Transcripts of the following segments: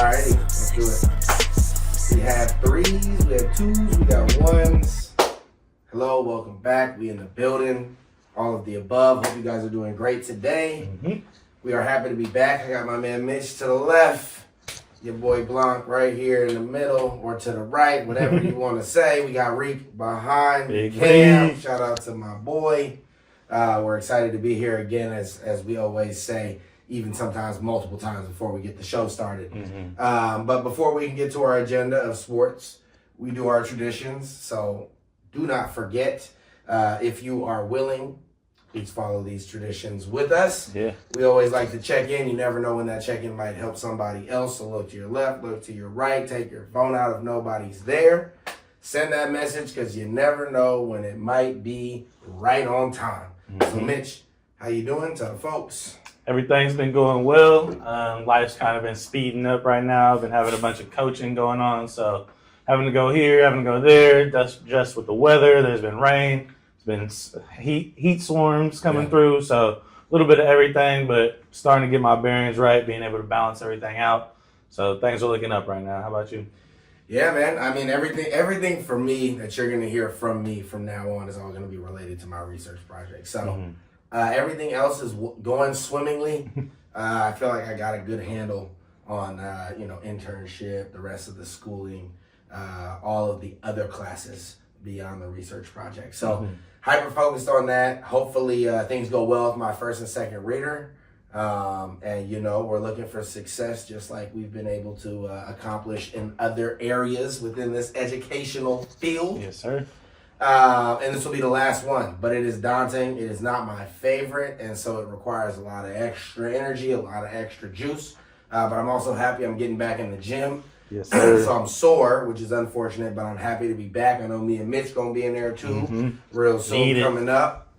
Alrighty, let's do it. We have threes, we have twos, we got ones. Hello, welcome back. We in the building. All of the above. Hope you guys are doing great today. We are happy to be back. I got my man Mitch to the left. Your boy Blanc right here in the middle or to the right, whatever you want to say. We got Reek behind Big Cam. Reek. Shout out to my boy. We're excited to be here again, as we always say, even sometimes multiple times before we get the show started. But before we can get to our agenda of sports, we do our traditions. So do not forget, if you are willing, please follow these traditions with us. Yeah. We always like to check in. You never know when that check-in might help somebody else. So look to your left, look to your right, take your phone out if nobody's there. Send that message because you never know when it might be right on time. So Mitch, how you doing? Tell the folks. Everything's been going well. Life's kind of been speeding up right now. I've been having a bunch of coaching going on, so having to go here, having to go there. That's just with the weather. There's been rain. It's been heat storms coming through, so a little bit of everything, but starting to get my bearings right, being able to balance everything out. So things are looking up right now. How about you? Yeah, man. I mean, everything for me that you're going to hear from me from now on is all going to be related to my research project. So everything else is going swimmingly. I feel like I got a good handle on, internship, the rest of the schooling, all of the other classes beyond the research project. So hyper focused on that. Hopefully things go well with my first and second reader. We're looking for success just like we've been able to accomplish in other areas within this educational field. Yes, sir. And this will be the last one, but it is daunting. It is not my favorite, and so it requires a lot of extra energy, a lot of extra juice. But I'm also happy I'm getting back in the gym. Yes, sir. So I'm sore, which is unfortunate, but I'm happy to be back. I know me and Mitch going to be in there too real soon coming up.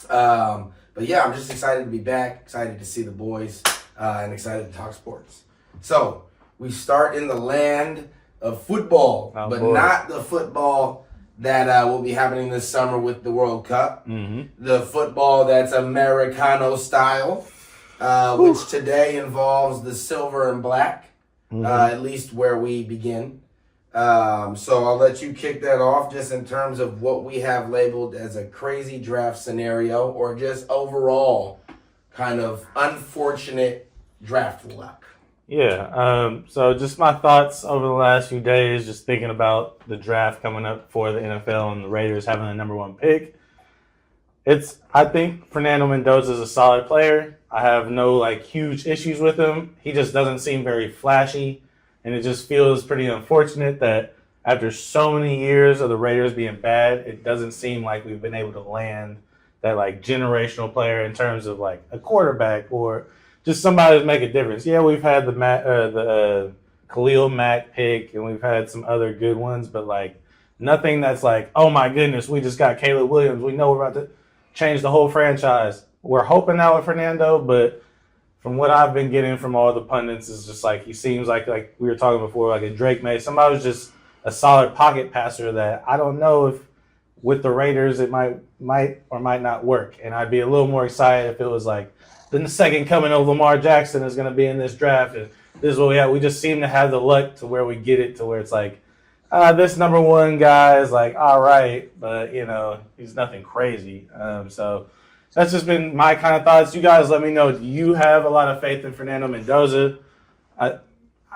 But yeah, I'm just excited to be back, excited to see the boys, and excited to talk sports. So we start in the land of football, not the football that will be happening this summer with the World Cup. The football that's Americano style, which today involves the silver and black, at least where we begin. So I'll let you kick that off just in terms of what we have labeled as a crazy draft scenario or just overall kind of unfortunate draft luck. Yeah. So just my thoughts over the last few days, just thinking about the draft coming up for the NFL and the Raiders having the number one pick. I think Fernando Mendoza is a solid player. I have no huge issues with him. He just doesn't seem very flashy. And it just feels pretty unfortunate that after so many years of the Raiders being bad, it doesn't seem like we've been able to land that generational player in terms of a quarterback or just somebody to make a difference. Yeah, we've had the Khalil Mack pick and we've had some other good ones, but nothing that's oh my goodness, we just got Caleb Williams. We know we're about to change the whole franchise. We're hoping that with Fernando, but from what I've been getting from all the pundits is just he seems like we were talking before, a Drake May. Somebody who's just a solid pocket passer that I don't know if with the Raiders it might or might not work. And I'd be a little more excited if it was the second coming of Lamar Jackson is going to be in this draft. And this is what we have. We just seem to have the luck to where we get it to where it's this number one guy is all right, but he's nothing crazy. So that's just been my kind of thoughts. You guys let me know. Do you have a lot of faith in Fernando Mendoza?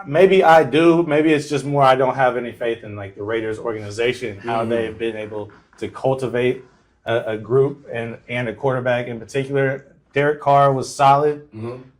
Maybe I do. Maybe it's just more I don't have any faith in the Raiders organization, how they've been able to cultivate a group and a quarterback in particular. Derek Carr was solid,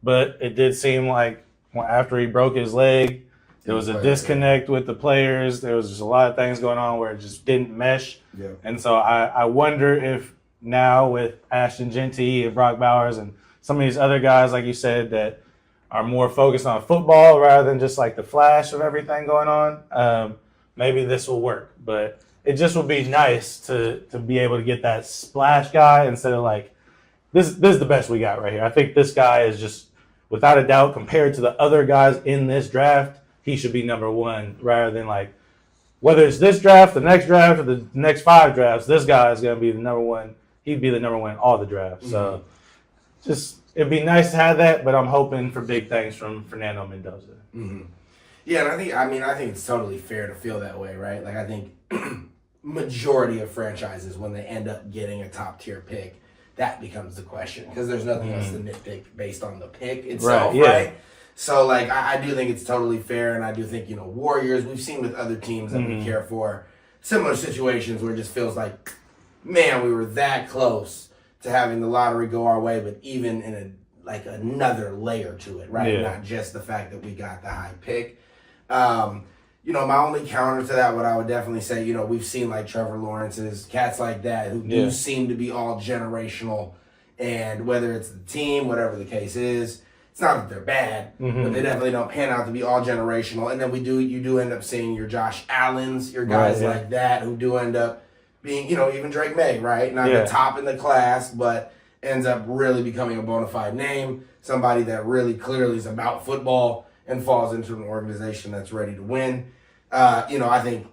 but it did seem after he broke his leg, there was a disconnect with the players. There was just a lot of things going on where it just didn't mesh. Yeah. And so I wonder if now with Ashton Genty and Brock Bowers and some of these other guys, like you said, that are more focused on football rather than just the flash of everything going on, maybe this will work. But it just would be nice to be able to get that splash guy instead of this is the best we got right here. I think this guy is just, without a doubt, compared to the other guys in this draft, he should be number one rather than whether it's this draft, the next draft, or the next 5 drafts, this guy is going to be the number one. He'd be the number one in all the drafts. So just it'd be nice to have that, but I'm hoping for big things from Fernando Mendoza. Yeah, and I think it's totally fair to feel that way, right? Like I think majority of franchises, when they end up getting a top tier pick, that becomes the question because there's nothing else to nitpick based on the pick itself, right? So like I do think it's totally fair, and I do think Warriors, we've seen with other teams that we care for similar situations where it just feels like, man, we were that close to having the lottery go our way, but even in another layer to it, right? Not just the fact that we got the high pick. My only counter to that, what I would definitely say, we've seen like Trevor Lawrence's, cats like that who do seem to be all generational, and whether it's the team, whatever the case is, it's not that they're bad, but they definitely don't pan out to be all generational. And then you do end up seeing your Josh Allens, your guys like that who do end up being, even Drake May, right? Not the top in the class, but ends up really becoming a bona fide name, somebody that really clearly is about football and falls into an organization that's ready to win. I think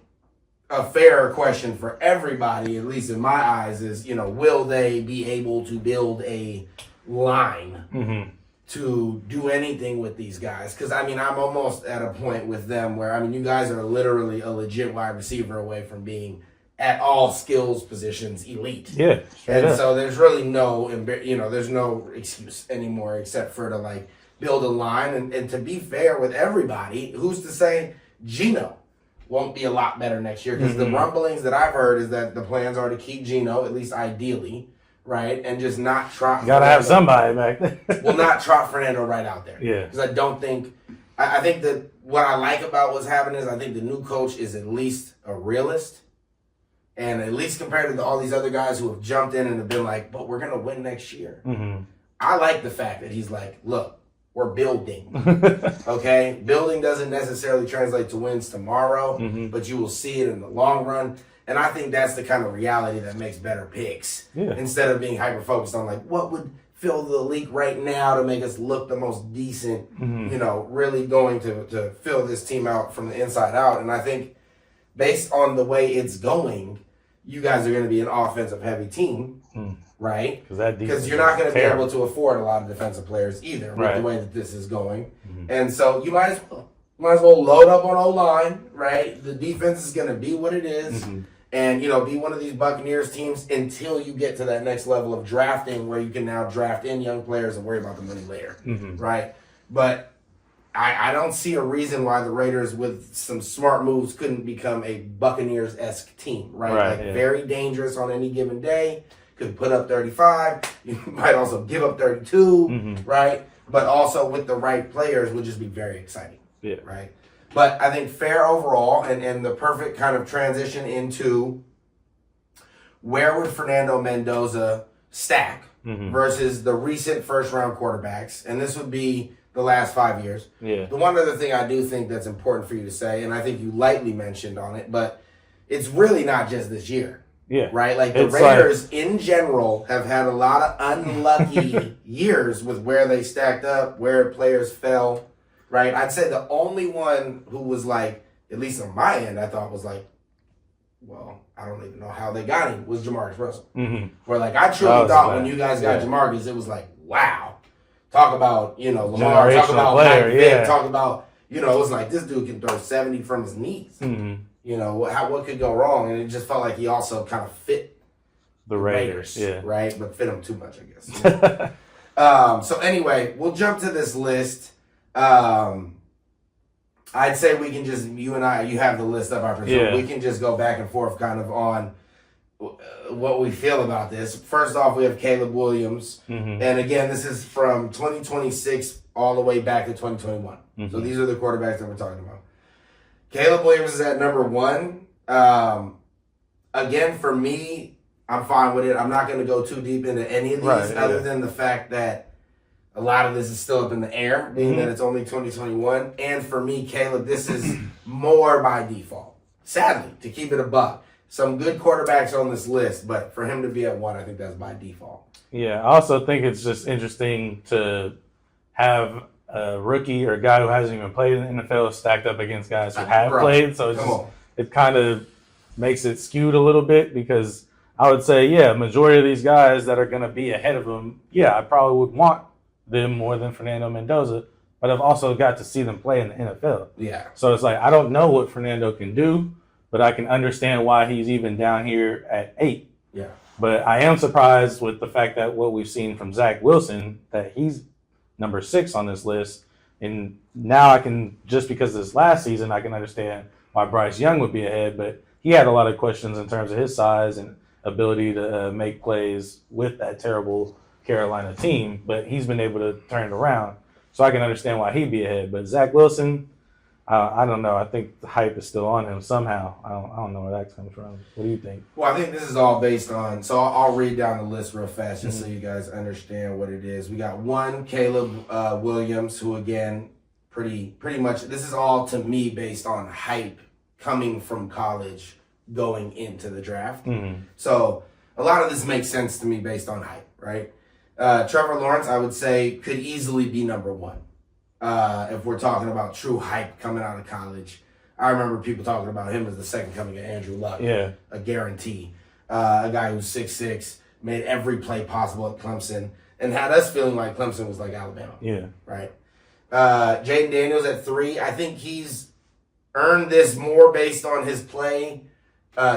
a fair question for everybody, at least in my eyes, is, will they be able to build a line to do anything with these guys? Because, I'm almost at a point with them where, you guys are literally a legit wide receiver away from being at all skills positions elite. Yeah. And so there's really there's no excuse anymore except for to build a line. And to be fair with everybody, who's to say Geno won't be a lot better next year? Because the rumblings that I've heard is that the plans are to keep Geno, at least ideally, right? And just not trot. You gotta have somebody back there. Will not trot Fernando right out there. Yeah. Because I think that what I like about what's happening is I think the new coach is at least a realist. And at least compared to all these other guys who have jumped in and have been like, but we're going to win next year. I like the fact that he's like, look, we're building. Okay? Building doesn't necessarily translate to wins tomorrow, but you will see it in the long run. And I think that's the kind of reality that makes better picks. Instead of being hyper-focused on what would fill the leak right now to make us look the most decent, really going to fill this team out from the inside out. And I think based on the way it's going, you guys are going to be an offensive-heavy team, right? Because you're not going to be able to afford a lot of defensive players either with the way that this is going. And so you might as well load up on O-line, right? The defense is going to be what it is. And, be one of these Buccaneers teams until you get to that next level of drafting where you can now draft in young players and worry about the money later, right? But I don't see a reason why the Raiders, with some smart moves, couldn't become a Buccaneers-esque team, right? Very dangerous on any given day. Could put up 35. You might also give up 32, right? But also with the right players would just be very exciting, right? But I think fair overall, and the perfect kind of transition into where would Fernando Mendoza stack versus the recent first-round quarterbacks, and this would be the last 5 years. The one other thing I do think that's important for you to say, and I think you lightly mentioned on it, but it's really not just this year. Right? The Raiders in general have had a lot of unlucky years with where they stacked up, where players fell, right? I'd say the only one who was at least on my end, I thought was well, I don't even know how they got him, was Jamarcus Russell. Where I truly thought when you guys got Jamarcus, it was wow. Talk about, Lamar, talk about Mike Vick, talk about, it was this dude can throw 70 from his knees. What could go wrong? And it just felt like he also kind of fit the Raiders, right? But fit them too much, I guess. So anyway, we'll jump to this list. I'd say we can just, you and I, you have the list up, I presume. We can just go back and forth kind of on what we feel about this. First off, we have Caleb Williams. And again, this is from 2026 all the way back to 2021. So these are the quarterbacks that we're talking about. Caleb Williams is at number 1. Again, for me, I'm fine with it. I'm not going to go too deep into any of these other than the fact that a lot of this is still up in the air, being that it's only 2021. And for me, Caleb, this is more by default. Sadly, to keep it a buck. Some good quarterbacks on this list, but for him to be at 1, I think that's by default. Yeah, I also think it's just interesting to have a rookie or a guy who hasn't even played in the NFL stacked up against guys who have played. So it kind of makes it skewed a little bit because I would say, majority of these guys that are going to be ahead of him, I probably would want them more than Fernando Mendoza but I've also got to see them play in the NFL. Yeah. So it's like I don't know what Fernando can do, but I can understand why he's even down here at 8. Yeah. But I am surprised with the fact that what we've seen from Zach Wilson, that he's number 6 on this list. And now I can, just because of this last season, I can understand why Bryce Young would be ahead. But he had a lot of questions in terms of his size and ability to make plays with that terrible Carolina team. But he's been able to turn it around. So I can understand why he'd be ahead. But Zach Wilson, I don't know. I think the hype is still on him somehow. I don't know where that comes from. What do you think? Well, I think this is all based on. So I'll read down the list real fast just so you guys understand what it is. We got 1, Caleb Williams, who again, pretty much. This is all to me based on hype coming from college going into the draft. Mm-hmm. So a lot of this makes sense to me based on hype, right? Trevor Lawrence, I would say, could easily be number 1. If we're talking about true hype coming out of college. I remember people talking about him as the second coming of Andrew Luck. Yeah. A guarantee. A guy who's 6'6", made every play possible at Clemson, and had us feeling like Clemson was like Alabama. Yeah. Right? Jaden Daniels at 3. I think he's earned this more based on his play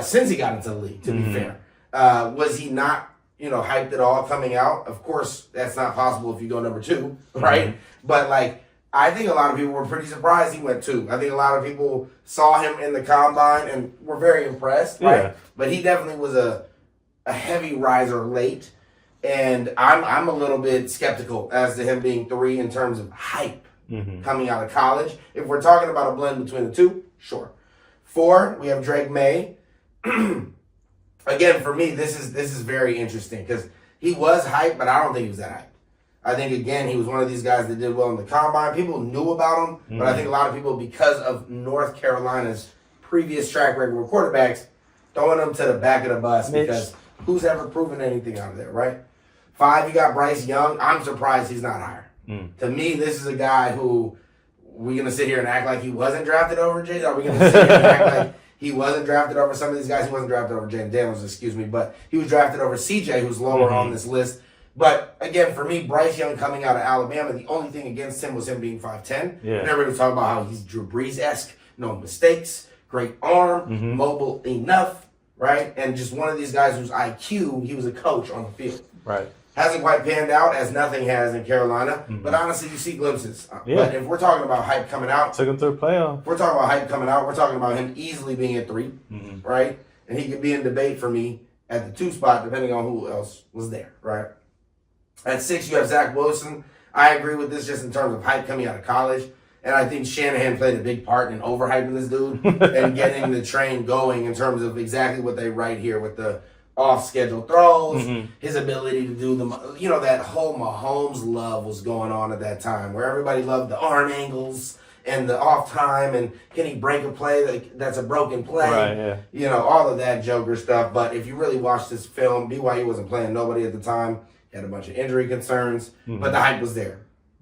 since he got into the league, to be fair. Was he not, hyped at all coming out? Of course, that's not possible if you go number 2, right? But, I think a lot of people were pretty surprised he went 2. I think a lot of people saw him in the combine and were very impressed, right? Yeah. But he definitely was a heavy riser late. And I'm a little bit skeptical as to him being 3 in terms of hype coming out of college. If we're talking about a blend between the 2, sure. 4, we have Drake May. Again, for me, this is very interesting because he was hyped, but I don't think he was that hyped. I think, again, he was one of these guys that did well in the combine. People knew about him, but I think a lot of people, because of North Carolina's previous track record with quarterbacks, throwing him to the back of the bus Mitch. Because who's ever proven anything out of there, right? 5, you got Bryce Young. I'm surprised he's not higher. To me, this is a guy who we're going to sit here and act like he wasn't drafted over Jay. Are we going to sit here and act like he wasn't drafted over some of these guys? He wasn't drafted over Jaden Daniels, but he was drafted over CJ, who's lower on this list. But, again, for me, Bryce Young coming out of Alabama, the only thing against him was him being 5'10". Yeah. And everybody was talking about how he's Drew Brees-esque, no mistakes, great arm, mobile enough, right? And just one of these guys whose IQ, he was a coach on the field. Right. Hasn't quite panned out, as nothing has in Carolina. But honestly, you see glimpses. Yeah. But if we're talking about hype coming out, Took him to a playoff. if we're talking about hype coming out, we're talking about him easily being at 3, right? And he could be in debate for me at the 2 spot, depending on who else was there, right? At 6, you have Zach Wilson. I agree with this just in terms of hype coming out of college. And I think Shanahan played a big part in overhyping this dude and getting the train going in terms of exactly what they write here with the off-schedule throws, his ability to do that whole Mahomes love was going on at that time where everybody loved the arm angles and the off time and can he break a play that's a broken play? Right, yeah. All of that Joker stuff. But if you really watch this film, BYU wasn't playing nobody at the time. He had a bunch of injury concerns, but the hype was there.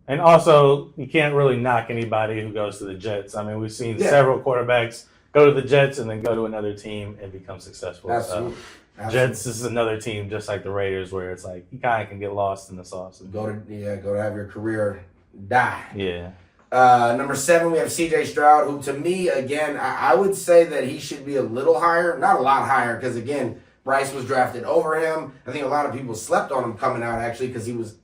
And also, you can't really knock anybody who goes to the Jets. I mean, we've seen several quarterbacks go to the Jets and then go to another team and become successful. Absolutely. So, Jets is another team just like the Raiders where it's like you kind of can get lost in the sauce. Go to have your career die. Yeah. Number 7, we have C.J. Stroud, who to me, again, I would say that he should be a little higher. Not a lot higher because, again, Bryce was drafted over him. I think a lot of people slept on him coming out, actually, because he was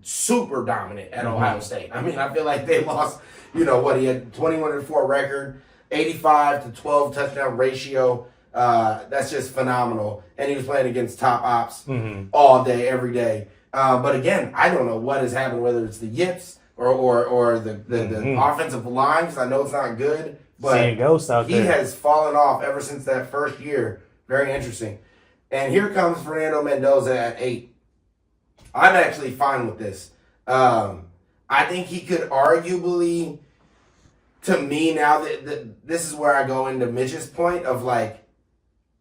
super dominant at Ohio State. I mean, I feel like they lost, he had 21-4 record, 85 to 12 touchdown ratio. That's just phenomenal. And he was playing against top ops all day, every day. But again, I don't know what has happened, whether it's the yips or the offensive line, because I know it's not good. But seeing ghosts out there. He has fallen off ever since that first year. Very interesting. And here comes Fernando Mendoza at 8. I'm actually fine with this. I think he could arguably, to me now, that this is where I go into Mitch's point of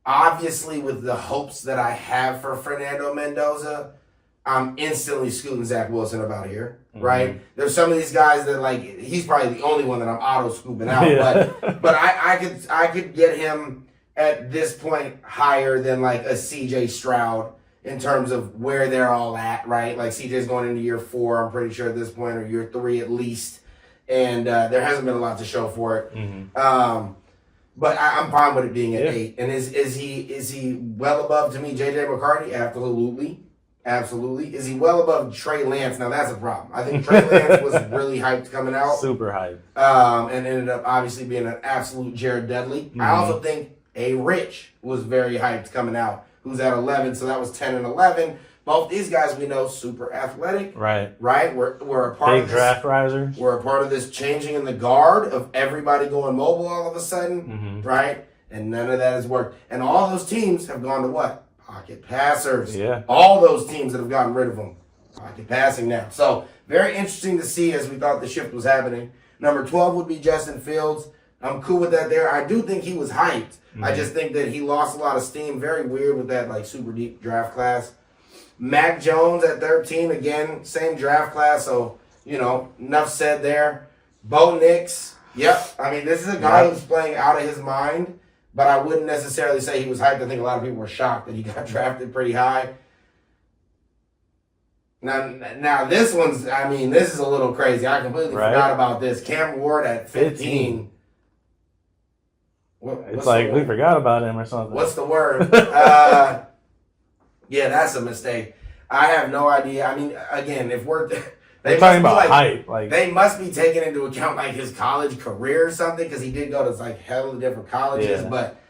obviously with the hopes that I have for Fernando Mendoza, I'm instantly scooting Zach Wilson about here, right? There's some of these guys that he's probably the only one that I'm auto scooping out, but I could get him at this point higher than a CJ Stroud in terms of where they're all at, right? CJ's going into year 4, I'm pretty sure at this point, or year 3 at least. and there hasn't been a lot to show for it. Mm-hmm. But I'm fine with it being at 8. And is he well above, to me, J.J. McCarthy? Absolutely. Absolutely. Is he well above Trey Lance? Now, that's a problem. I think Trey Lance was really hyped coming out. Super hyped. And ended up obviously being an absolute Jared Dudley. Mm-hmm. I also think A. Rich was very hyped coming out, who's at 11. So that was 10 and 11. Both these guys we know super athletic. Right. We're a part big of this, draft risers. We're a part of this changing in the guard of everybody going mobile all of a sudden. Mm-hmm. Right? And none of that has worked. And all those teams have gone to what? Pocket passers. Yeah. All those teams that have gotten rid of them. Pocket passing now. So, very interesting to see as we thought the shift was happening. Number 12 would be Justin Fields. I'm cool with that there. I do think he was hyped. Mm-hmm. I just think that he lost a lot of steam. Very weird with that, like, super deep draft class. Mac Jones at 13. Again, same draft class. So, enough said there. Bo Nix. Yep. I mean, this is a guy who's playing out of his mind. But I wouldn't necessarily say he was hyped. I think a lot of people were shocked that he got drafted pretty high. Now this one's, I mean, this is a little crazy. I completely forgot about this. Cam Ward at 15. It's like we forgot about him or something. What's the word? Yeah, that's a mistake. I have no idea. I mean, again, if we're... They're talking about hype. They must be taking into account like his college career or something because he did go to like hell of different colleges. Yeah. But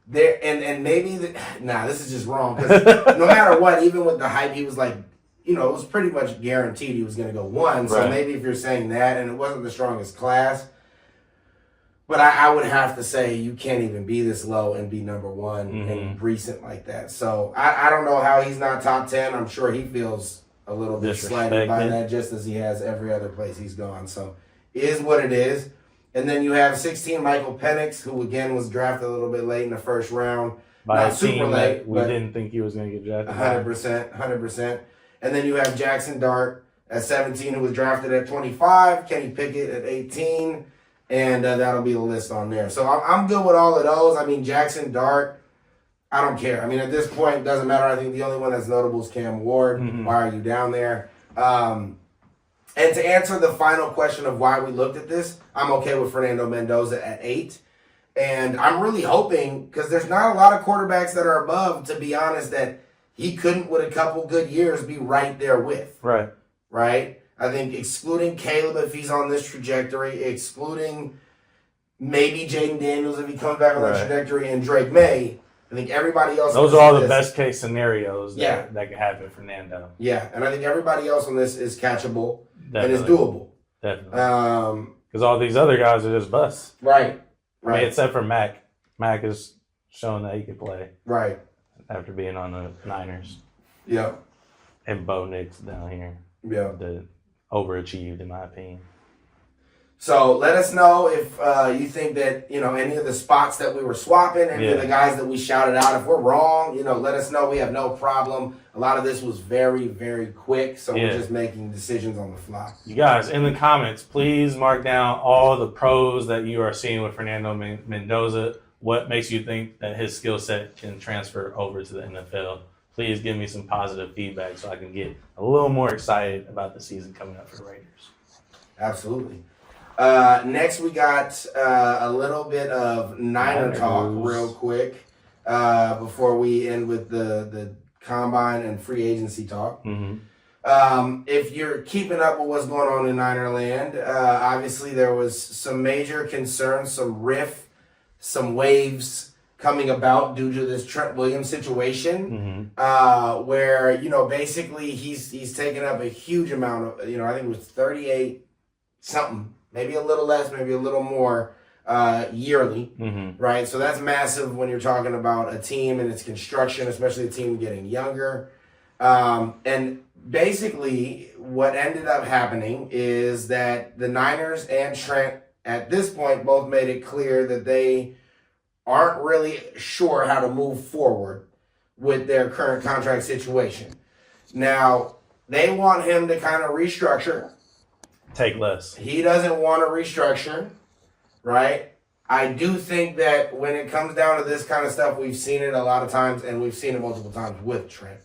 there and maybe this is just wrong because no matter what, even with the hype, he was like, it was pretty much guaranteed he was going to go 1. So maybe if you're saying that, and it wasn't the strongest class, but I would have to say you can't even be this low and be number 1 and recent like that. So I don't know how he's not top 10. I'm sure he feels a little bit slighted by that, just as he has every other place he's gone. So, is what it is. And then you have 16, Michael Penix, who again was drafted a little bit late in the first round. By a super late. We didn't think he was going to get drafted. 100%. And then you have Jackson Dart at 17, who was drafted at 25. Kenny Pickett at 18. And that'll be the list on there. So, I'm good with all of those. I mean, Jackson Dart, I don't care. I mean, at this point, it doesn't matter. I think the only one that's notable is Cam Ward. Mm-hmm. Why are you down there? And to answer the final question of why we looked at this, I'm okay with Fernando Mendoza at 8. And I'm really hoping, because there's not a lot of quarterbacks that are above, to be honest, that he couldn't, with a couple good years, be right there with. Right? I think excluding Caleb if he's on this trajectory, excluding maybe Jaden Daniels if he comes back on that trajectory, and Drake May, I think everybody else... Those are all the best case scenarios that could happen for Nando. Yeah, and I think everybody else on this is catchable and is doable. Definitely. Because all these other guys are just busts. Right. I mean, except for Mac. Mac is showing that he can play. Right. After being on the Niners. Yeah. And Bo Nix down here. Yeah. The overachieved, in my opinion. So let us know if you think that, any of the spots that we were swapping, any of the guys that we shouted out, if we're wrong, let us know. We have no problem. A lot of this was very, very quick, so we're just making decisions on the fly. You guys, in the comments, please mark down all the pros that you are seeing with Fernando Mendoza. What makes you think that his skill set can transfer over to the NFL? Please give me some positive feedback so I can get a little more excited about the season coming up for the Raiders. Absolutely. Next, we got a little bit of Niner talk real quick before we end with the combine and free agency talk. Mm-hmm. If you're keeping up with what's going on in Niner land, obviously there was some major concerns, some riff, some waves coming about due to this Trent Williams situation, where, basically he's taken up a huge amount of, I think it was 38 something. Maybe a little less, maybe a little more yearly, right? So that's massive when you're talking about a team and its construction, especially a team getting younger. And basically what ended up happening is that the Niners and Trent, at this point, both made it clear that they aren't really sure how to move forward with their current contract situation. Now, they want him to kind of restructure. Take less. He doesn't want to restructure, right? I do think that when it comes down to this kind of stuff, we've seen it a lot of times, and we've seen it multiple times with Trent.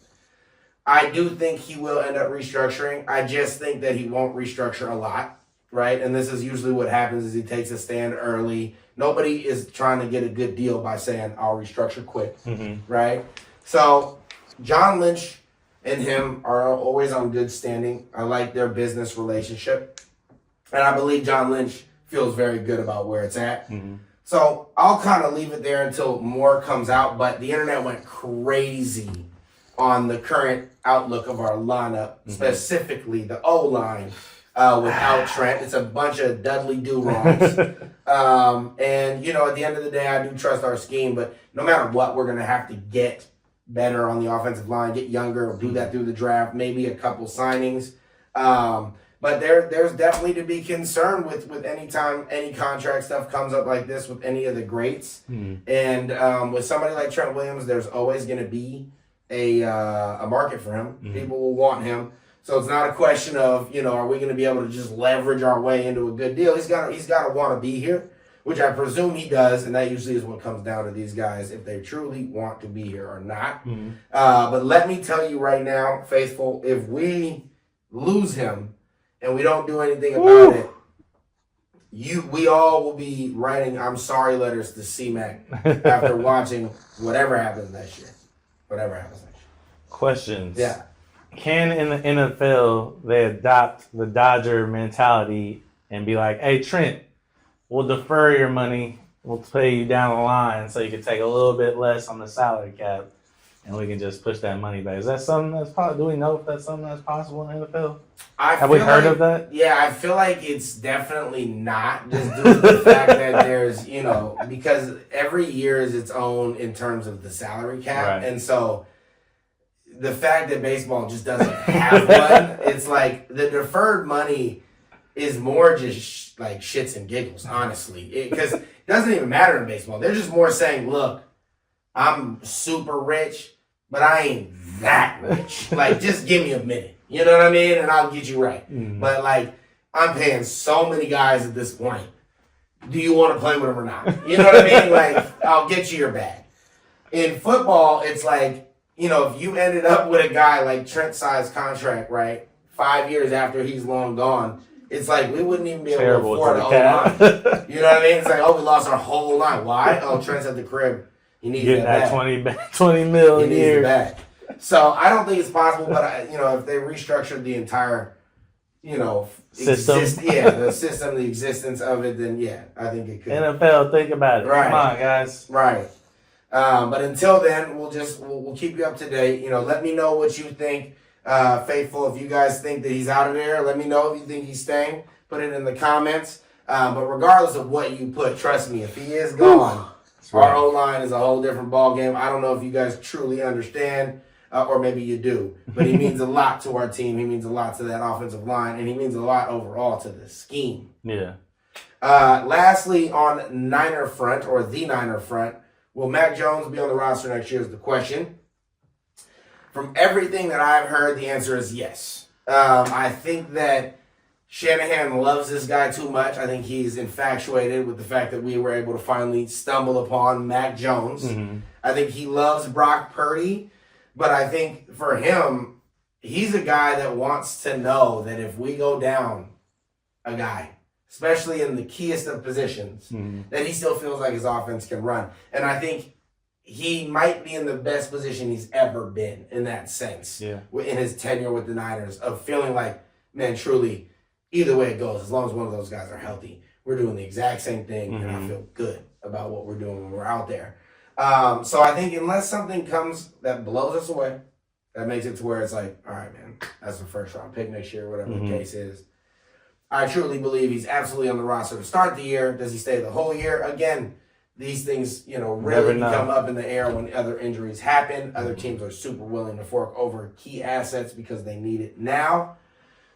I do think he will end up restructuring. I just think that he won't restructure a lot, right? And this is usually what happens is he takes a stand early. Nobody is trying to get a good deal by saying, I'll restructure quick, right? So John Lynch and him are always on good standing. I like their business relationship. And I believe John Lynch feels very good about where it's at. So I'll kind of leave it there until more comes out. But the internet went crazy on the current outlook of our lineup, specifically the O-line without Trent. It's a bunch of Dudley do-wrongs. And, at the end of the day, I do trust our scheme. But no matter what, we're going to have to get better on the offensive line, get younger, do that through the draft, maybe a couple signings. But there's definitely to be concerned with any time any contract stuff comes up like this with any of the greats. And with somebody like Trent Williams, there's always going to be a market for him. People will want him. So it's not a question of, are we going to be able to just leverage our way into a good deal? He's got to want to be here, which I presume he does, and that usually is what comes down to these guys, if they truly want to be here or not. But let me tell you right now, Faithful, if we lose him and we don't do anything about it, we all will be writing I'm sorry letters to C-Mac after watching whatever happens next year. Questions. Yeah. Can in the NFL they adopt the Dodger mentality and be like, hey, Trent, we'll defer your money. We'll pay you down the line so you can take a little bit less on the salary cap, and we can just push that money back. Is that something that's possible? Do we know if that's something that's possible in the NFL? Have we heard of that? Yeah, I feel like it's definitely not. Just due to the fact that there's, because every year is its own in terms of the salary cap. Right. And so the fact that baseball just doesn't have one, it's like the deferred money is more just like shits and giggles, honestly. Because it doesn't even matter in baseball. They're just more saying, look, I'm super rich, but I ain't that rich. Like, just give me a minute. You know what I mean? And I'll get you right. But, like, I'm paying so many guys at this point. Do you want to play with them or not? You know what I mean? Like, I'll get you your bag. In football, it's like, if you ended up with a guy like Trent's size contract, right, 5 years after he's long gone, it's like we wouldn't even be able to afford the O-line. You know what I mean? It's like, we lost our whole line. Why? Trent's at the crib. He needs that 20 mil a year. He needs it back. So I don't think it's possible, but if they restructured the entire, system, the system, the existence of it, then yeah, I think it could. NFL, think about it. Right. Come on, guys. Right. But until then, we'll keep you up to date. Let me know what you think, Faithful. If you guys think that he's out of there, let me know if you think he's staying. Put it in the comments. But regardless of what you put, trust me, if he is gone, our O-line is a whole different ballgame. I don't know if you guys truly understand, or maybe you do. But he means a lot to our team. He means a lot to that offensive line, and he means a lot overall to the scheme. Yeah. Lastly, on Niner front, or the Niner front, will Mac Jones be on the roster next year is the question. From everything that I've heard, the answer is yes. I think that Shanahan loves this guy too much. I think he's infatuated with the fact that we were able to finally stumble upon Mac Jones. I think he loves Brock Purdy, but I think for him, he's a guy that wants to know that if we go down a guy, especially in the keyest of positions, that he still feels like his offense can run. And I think he might be in the best position he's ever been in that sense, in his tenure with the Niners, of feeling like, man, truly, either way it goes, as long as one of those guys are healthy, we're doing the exact same thing, and I feel good about what we're doing when we're out there. So I think unless something comes that blows us away, that makes it to where it's like, all right, man, that's the first round pick next year, whatever the case is. I truly believe he's absolutely on the roster to start the year. Does he stay the whole year? Again, these things, really become up in the air when other injuries happen. Other teams are super willing to fork over key assets because they need it now.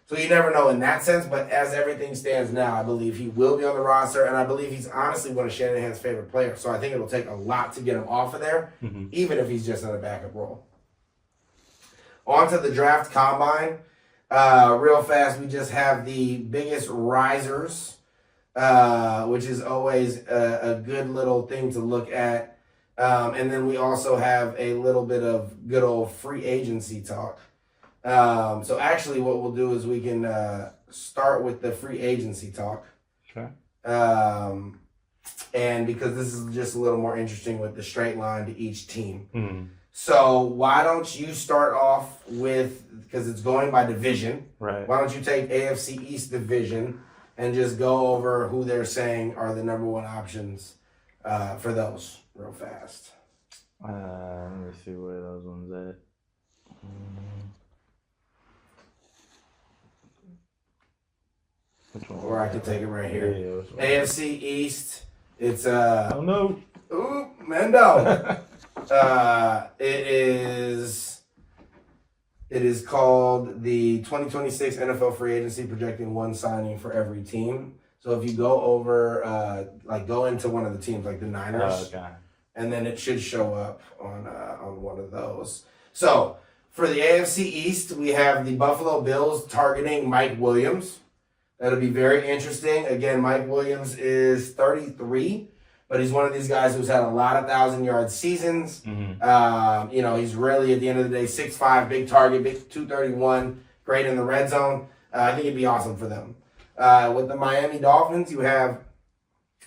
So you never know in that sense, but as everything stands now, I believe he will be on the roster, and I believe he's honestly one of Shanahan's favorite players. So I think it'll take a lot to get him off of there, even if he's just in a backup role. On to the draft combine. Real fast, we just have the biggest risers, which is always a good little thing to look at. And then we also have a little bit of good old free agency talk. So actually what we'll do is we can start with the free agency talk. Sure. And because this is just a little more interesting with the straight line to each team. Mm. So why don't you start off with, because it's going by division. Right. Why don't you take AFC East division and just go over who they're saying are the number one options for those real fast. Let me see where those ones at. Which one? Or I can take it right here. Yeah, AFC East. It's oh no. Ooh, Mendo. It is called the 2026 NFL free agency, projecting one signing for every team. So if you go over, go into one of the teams, like the Niners, and then it should show up on one of those. So for the AFC East, we have the Buffalo Bills targeting Mike Williams. That'll be very interesting. Again, Mike Williams is 33, but he's one of these guys who's had a lot of 1,000-yard seasons. Mm-hmm. He's really, at the end of the day, 6'5", big target, big 231, great in the red zone. I think it'd be awesome for them. With the Miami Dolphins, you have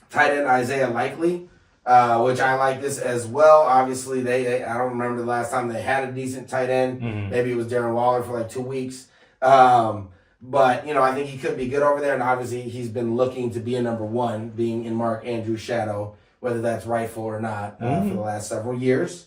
tight end Isaiah Likely, which I like this as well. Obviously, they I don't remember the last time they had a decent tight end. Mm-hmm. Maybe it was Darren Waller for like 2 weeks. But, I think he could be good over there. And obviously, he's been looking to be a number one, being in Mark Andrews' shadow, whether that's rightful or not, for the last several years.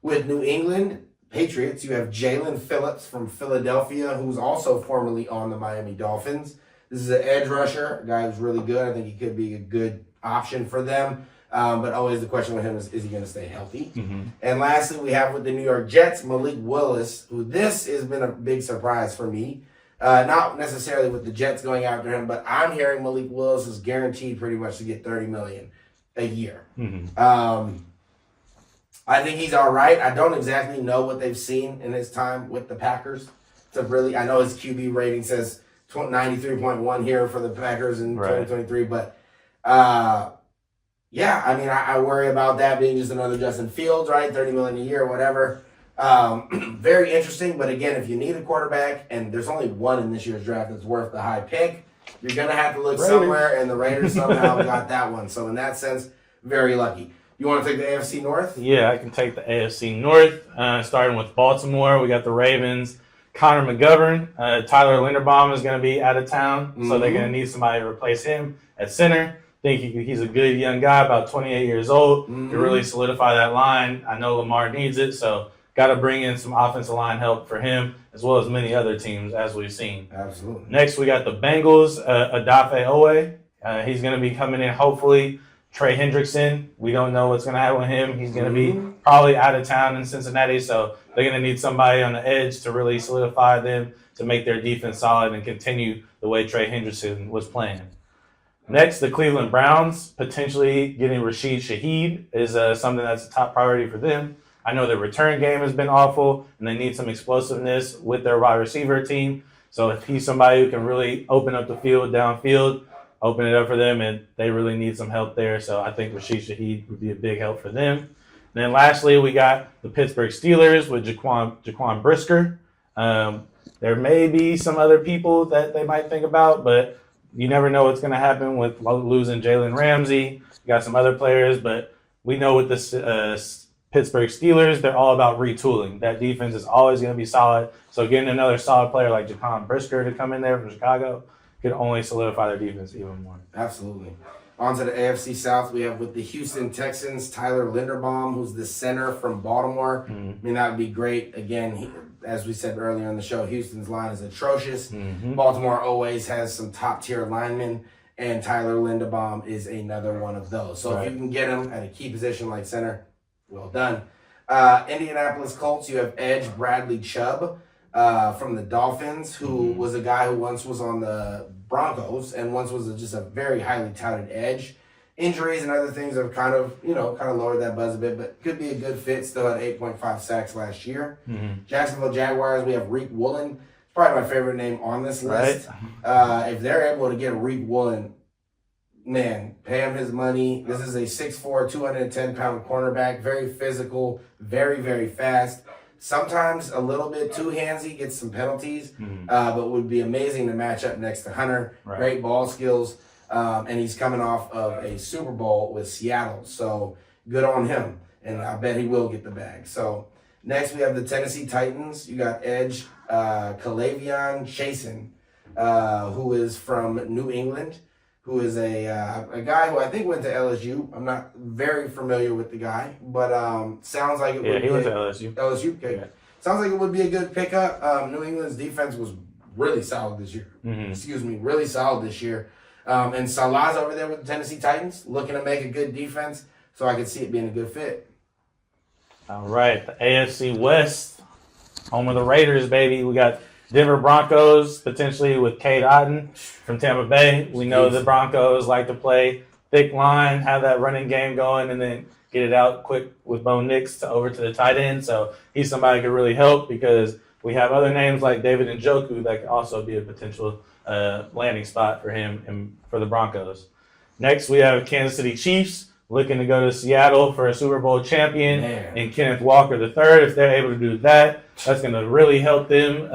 With New England Patriots, you have Jalen Phillips from Philadelphia, who's also formerly on the Miami Dolphins. This is an edge rusher, a guy who's really good. I think he could be a good option for them. But always the question with him is he going to stay healthy? Mm-hmm. And lastly, we have with the New York Jets, Malik Willis, who this has been a big surprise for me. Not necessarily with the Jets going after him, but I'm hearing Malik Willis is guaranteed pretty much to get $30 million a year. Mm-hmm. I think he's all right. I don't exactly know what they've seen in his time with the Packers. I know his QB rating says 93.1 here for the Packers in 2023, but I worry about that being just another Justin Fields, right? $30 million a year, whatever. Very interesting, but again, if you need a quarterback, and there's only one in this year's draft that's worth the high pick, you're going to have to look somewhere, and the Raiders somehow got that one. So in that sense, very lucky. You want to take the AFC North? Yeah, I can take the AFC North, starting with Baltimore. We got the Ravens. Connor McGovern. Tyler Linderbaum is going to be out of town, so they're going to need somebody to replace him at center. I think he's a good young guy, about 28 years old, to really solidify that line. I know Lamar needs it, so got to bring in some offensive line help for him, as well as many other teams, as we've seen. Absolutely. Next, we got the Bengals, Odafe Owe. He's going to be coming in, hopefully. Trey Hendrickson, we don't know what's going to happen with him. He's going to be probably out of town in Cincinnati, so they're going to need somebody on the edge to really solidify them, to make their defense solid and continue the way Trey Hendrickson was playing. Next, the Cleveland Browns, potentially getting Rashid Shaheed is something that's a top priority for them. I know their return game has been awful, and they need some explosiveness with their wide receiver team. So if he's somebody who can really open up the field downfield, open it up for them, and they really need some help there. So I think Rashid Shaheed would be a big help for them. And then lastly, we got the Pittsburgh Steelers with Jaquan Brisker. There may be some other people that they might think about, but you never know what's going to happen with losing Jalen Ramsey. You got some other players, but we know with the Pittsburgh Steelers, they're all about retooling. That defense is always going to be solid. So getting another solid player like Jaquan Brisker to come in there from Chicago could only solidify their defense even more. Absolutely. On to the AFC South, we have with the Houston Texans, Tyler Linderbaum, who's the center from Baltimore. I mean, that would be great. Again, as we said earlier in the show, Houston's line is atrocious. Baltimore always has some top-tier linemen, and Tyler Linderbaum is another one of those. So if you can get him at a key position like center, well done. Indianapolis Colts, you have edge Bradley Chubb from the Dolphins, who was a guy who once was on the Broncos and once was just a very highly touted edge. Injuries and other things have kind of lowered that buzz a bit, but could be a good fit. Still had 8.5 sacks last year. Jacksonville Jaguars, we have Reek Woolen. Probably my favorite name on this list. If they're able to get Reek Woolen, man, pay him his money. This is a 6'4", 210-pound cornerback, very physical, very, very fast. sometimes a little bit too handsy, gets some penalties, but would be amazing to match up next to Hunter. Right. Great ball skills, and he's coming off of a Super Bowl with Seattle, so good on him, and I bet he will get the bag. So next we have the Tennessee Titans. You got edge Kalavion Chasen, who is from New England, who is a guy who I think went to LSU. I'm not very familiar with the guy, but sounds like it would be. Yeah, he went to LSU. LSU, okay. Yeah. Sounds like it would be a good pickup. New England's defense was really solid this year. Really solid this year. And Salah's over there with the Tennessee Titans, looking to make a good defense, so I could see it being a good fit. All right, the AFC West, home of the Raiders, baby. We got Denver Broncos, potentially with Cade Otton from Tampa Bay. We know the Broncos like to play thick line, have that running game going, and then get it out quick with Bo Nix over to the tight end. So he's somebody who could really help because we have other names like David Njoku that could also be a potential landing spot for him and for the Broncos. Next, we have Kansas City Chiefs looking to go to Seattle for a Super Bowl champion and Kenneth Walker III. If they're able to do that, that's going to really help them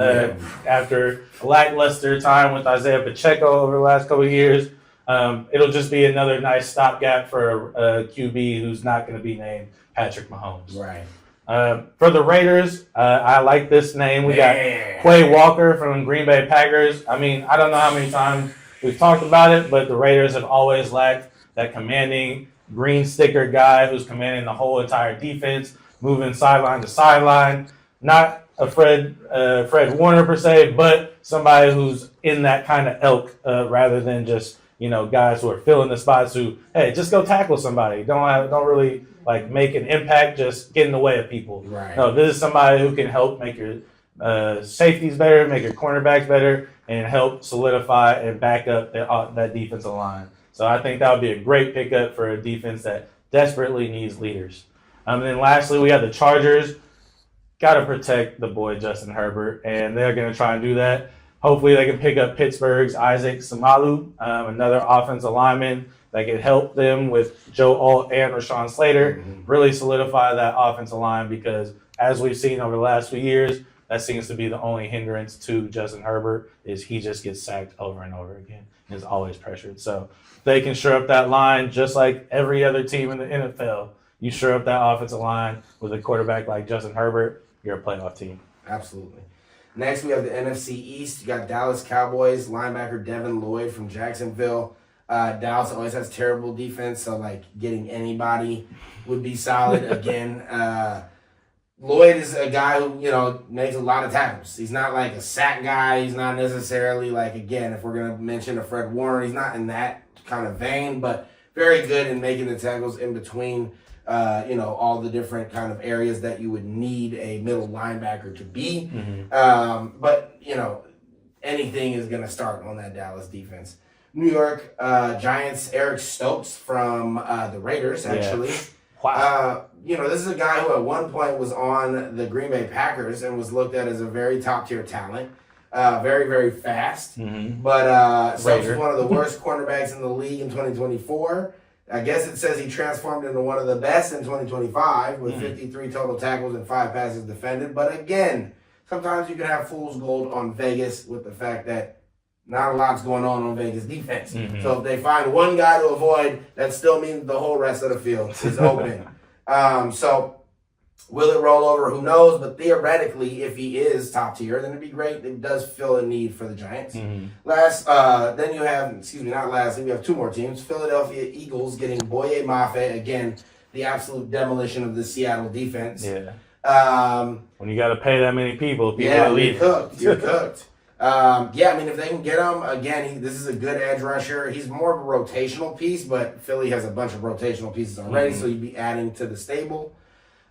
after a lackluster time with Isaiah Pacheco over the last couple of years. It'll just be another nice stopgap for a QB who's not going to be named Patrick Mahomes. Right. For the Raiders, I like this name. We got Quay Walker from Green Bay Packers. I mean, I don't know how many times we've talked about it, but the Raiders have always lacked that commanding green sticker guy who's commanding the whole entire defense, moving sideline to sideline. Not a Fred Warner per se, but somebody who's in that kind of ilk rather than just, guys who are filling the spots who, hey, just go tackle somebody. Don't really make an impact, just get in the way of people. Right. No, this is somebody who can help make your safeties better, make your cornerbacks better, and help solidify and back up that defensive line. So I think that would be a great pickup for a defense that desperately needs leaders. And then lastly, we have the Chargers. Got to protect the boy Justin Herbert, and they're going to try and do that. Hopefully they can pick up Pittsburgh's Isaac Samalu, another offensive lineman that can help them with Joe Alt and Rashawn Slater, really solidify that offensive line because as we've seen over the last few years, that seems to be the only hindrance to Justin Herbert is he just gets sacked over and over again and is always pressured. So they can shore up that line just like every other team in the NFL. You shore up that offensive line with a quarterback like Justin Herbert, you're a playoff team. Absolutely. Next, we have the NFC East. You got Dallas Cowboys, linebacker Devin Lloyd from Jacksonville. Dallas always has terrible defense, so getting anybody would be solid. Again, Lloyd is a guy who, makes a lot of tackles. He's not like a sack guy. He's not necessarily again, if we're going to mention a Fred Warner, he's not in that kind of vein, but very good in making the tackles in between, all the different kind of areas that you would need a middle linebacker to be. But, anything is going to start on that Dallas defense. New York Giants, Eric Stokes from the Raiders, actually. Yeah. Wow. This is a guy who at one point was on the Green Bay Packers and was looked at as a very top-tier talent. Very, very fast. But Stokes was one of the worst cornerbacks in the league in 2024. I guess it says he transformed into one of the best in 2025 with 53 total tackles and 5 passes defended. But again, sometimes you can have fool's gold on Vegas with the fact that not a lot's going on Vegas defense. So if they find one guy to avoid, that still means the whole rest of the field is open. So will it roll over? Who knows? But theoretically, if he is top tier, then it'd be great. It does fill a need for the Giants. Then you have, not lastly, we have 2 more teams. Philadelphia Eagles getting Boye Mafe, again, the absolute demolition of the Seattle defense. When you got to pay that many people are leaving. You're cooked. If they can get him, again, this is a good edge rusher. He's more of a rotational piece, but Philly has a bunch of rotational pieces already, so you'd be adding to the stable.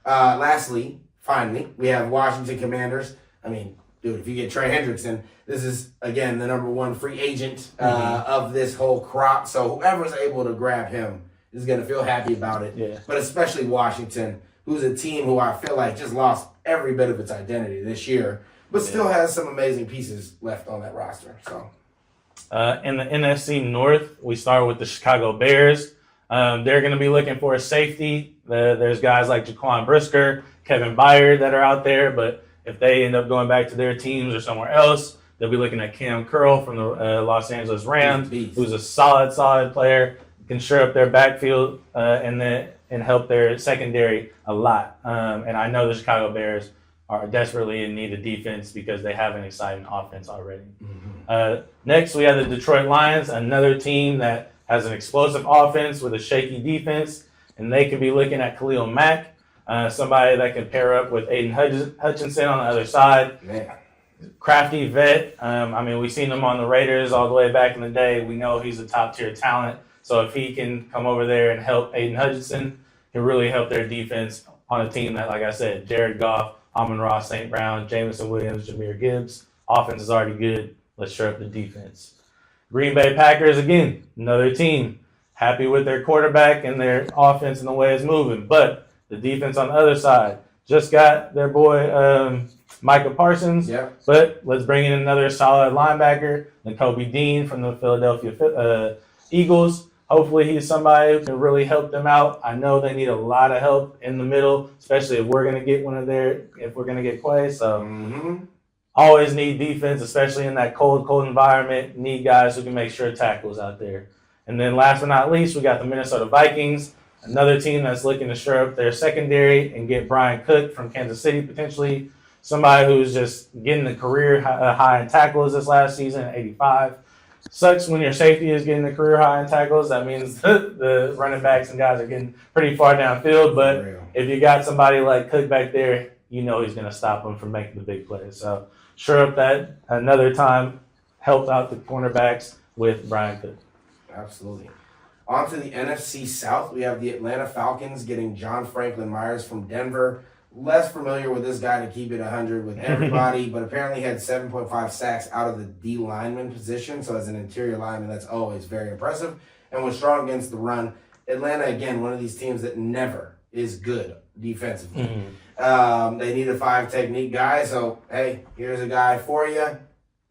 Lastly, finally, we have Washington Commanders. If you get Trey Hendrickson, this is, again, the number 1 free agent of this whole crop. So whoever's able to grab him is going to feel happy about it. Yeah. But especially Washington, who's a team who I feel like just lost every bit of its identity this year, but still has some amazing pieces left on that roster. So, in the NFC North, we start with the Chicago Bears. They're going to be looking for a safety. There's guys like Jaquan Brisker, Kevin Byard that are out there, but if they end up going back to their teams or somewhere else, they'll be looking at Cam Curl from the Los Angeles Rams, who's a solid player, can shore up their backfield and help their secondary a lot. And I know the Chicago Bears are desperately in need of defense because they have an exciting offense already. Next, we have the Detroit Lions, another team that has an explosive offense with a shaky defense, and they could be looking at Khalil Mack, somebody that can pair up with Aiden Hutchinson on the other side. Man. Crafty vet. We've seen him on the Raiders all the way back in the day. We know he's a top-tier talent. So if he can come over there and help Aiden Hutchinson, can really help their defense on a team that, like I said, Jared Goff, Amon-Ra St. Brown, Jameson Williams, Jahmyr Gibbs. Offense is already good. Let's shore up the defense. Green Bay Packers, again, another team. Happy with their quarterback and their offense and the way it's moving. But the defense on the other side just got their boy Micah Parsons. Yep. But let's bring in another solid linebacker, Nakobe Dean from the Philadelphia Eagles. Hopefully he's somebody who can really help them out. I know they need a lot of help in the middle, especially if we're going to get if we're going to get Quay. So always need defense, especially in that cold environment. Need guys who can make sure tackles out there. And then last but not least, we got the Minnesota Vikings, another team that's looking to shore up their secondary and get Brian Cook from Kansas City, potentially somebody who's just getting the career high in tackles this last season at 85. Sucks when your safety is getting the career high in tackles. That means the running backs and guys are getting pretty far downfield. But if you got somebody like Cook back there, you know he's going to stop them from making the big plays. So shore up that another time, help out the cornerbacks with Brian Cook. Absolutely. On to the NFC South, we have the Atlanta Falcons getting John Franklin Myers from Denver. Less familiar with this guy to keep it 100 with everybody, but apparently had 7.5 sacks out of the D lineman position. So as an interior lineman, that's always very impressive. And was strong against the run. Atlanta, again, one of these teams that never is good defensively. They need a 5 technique guy. So, hey, here's a guy for you.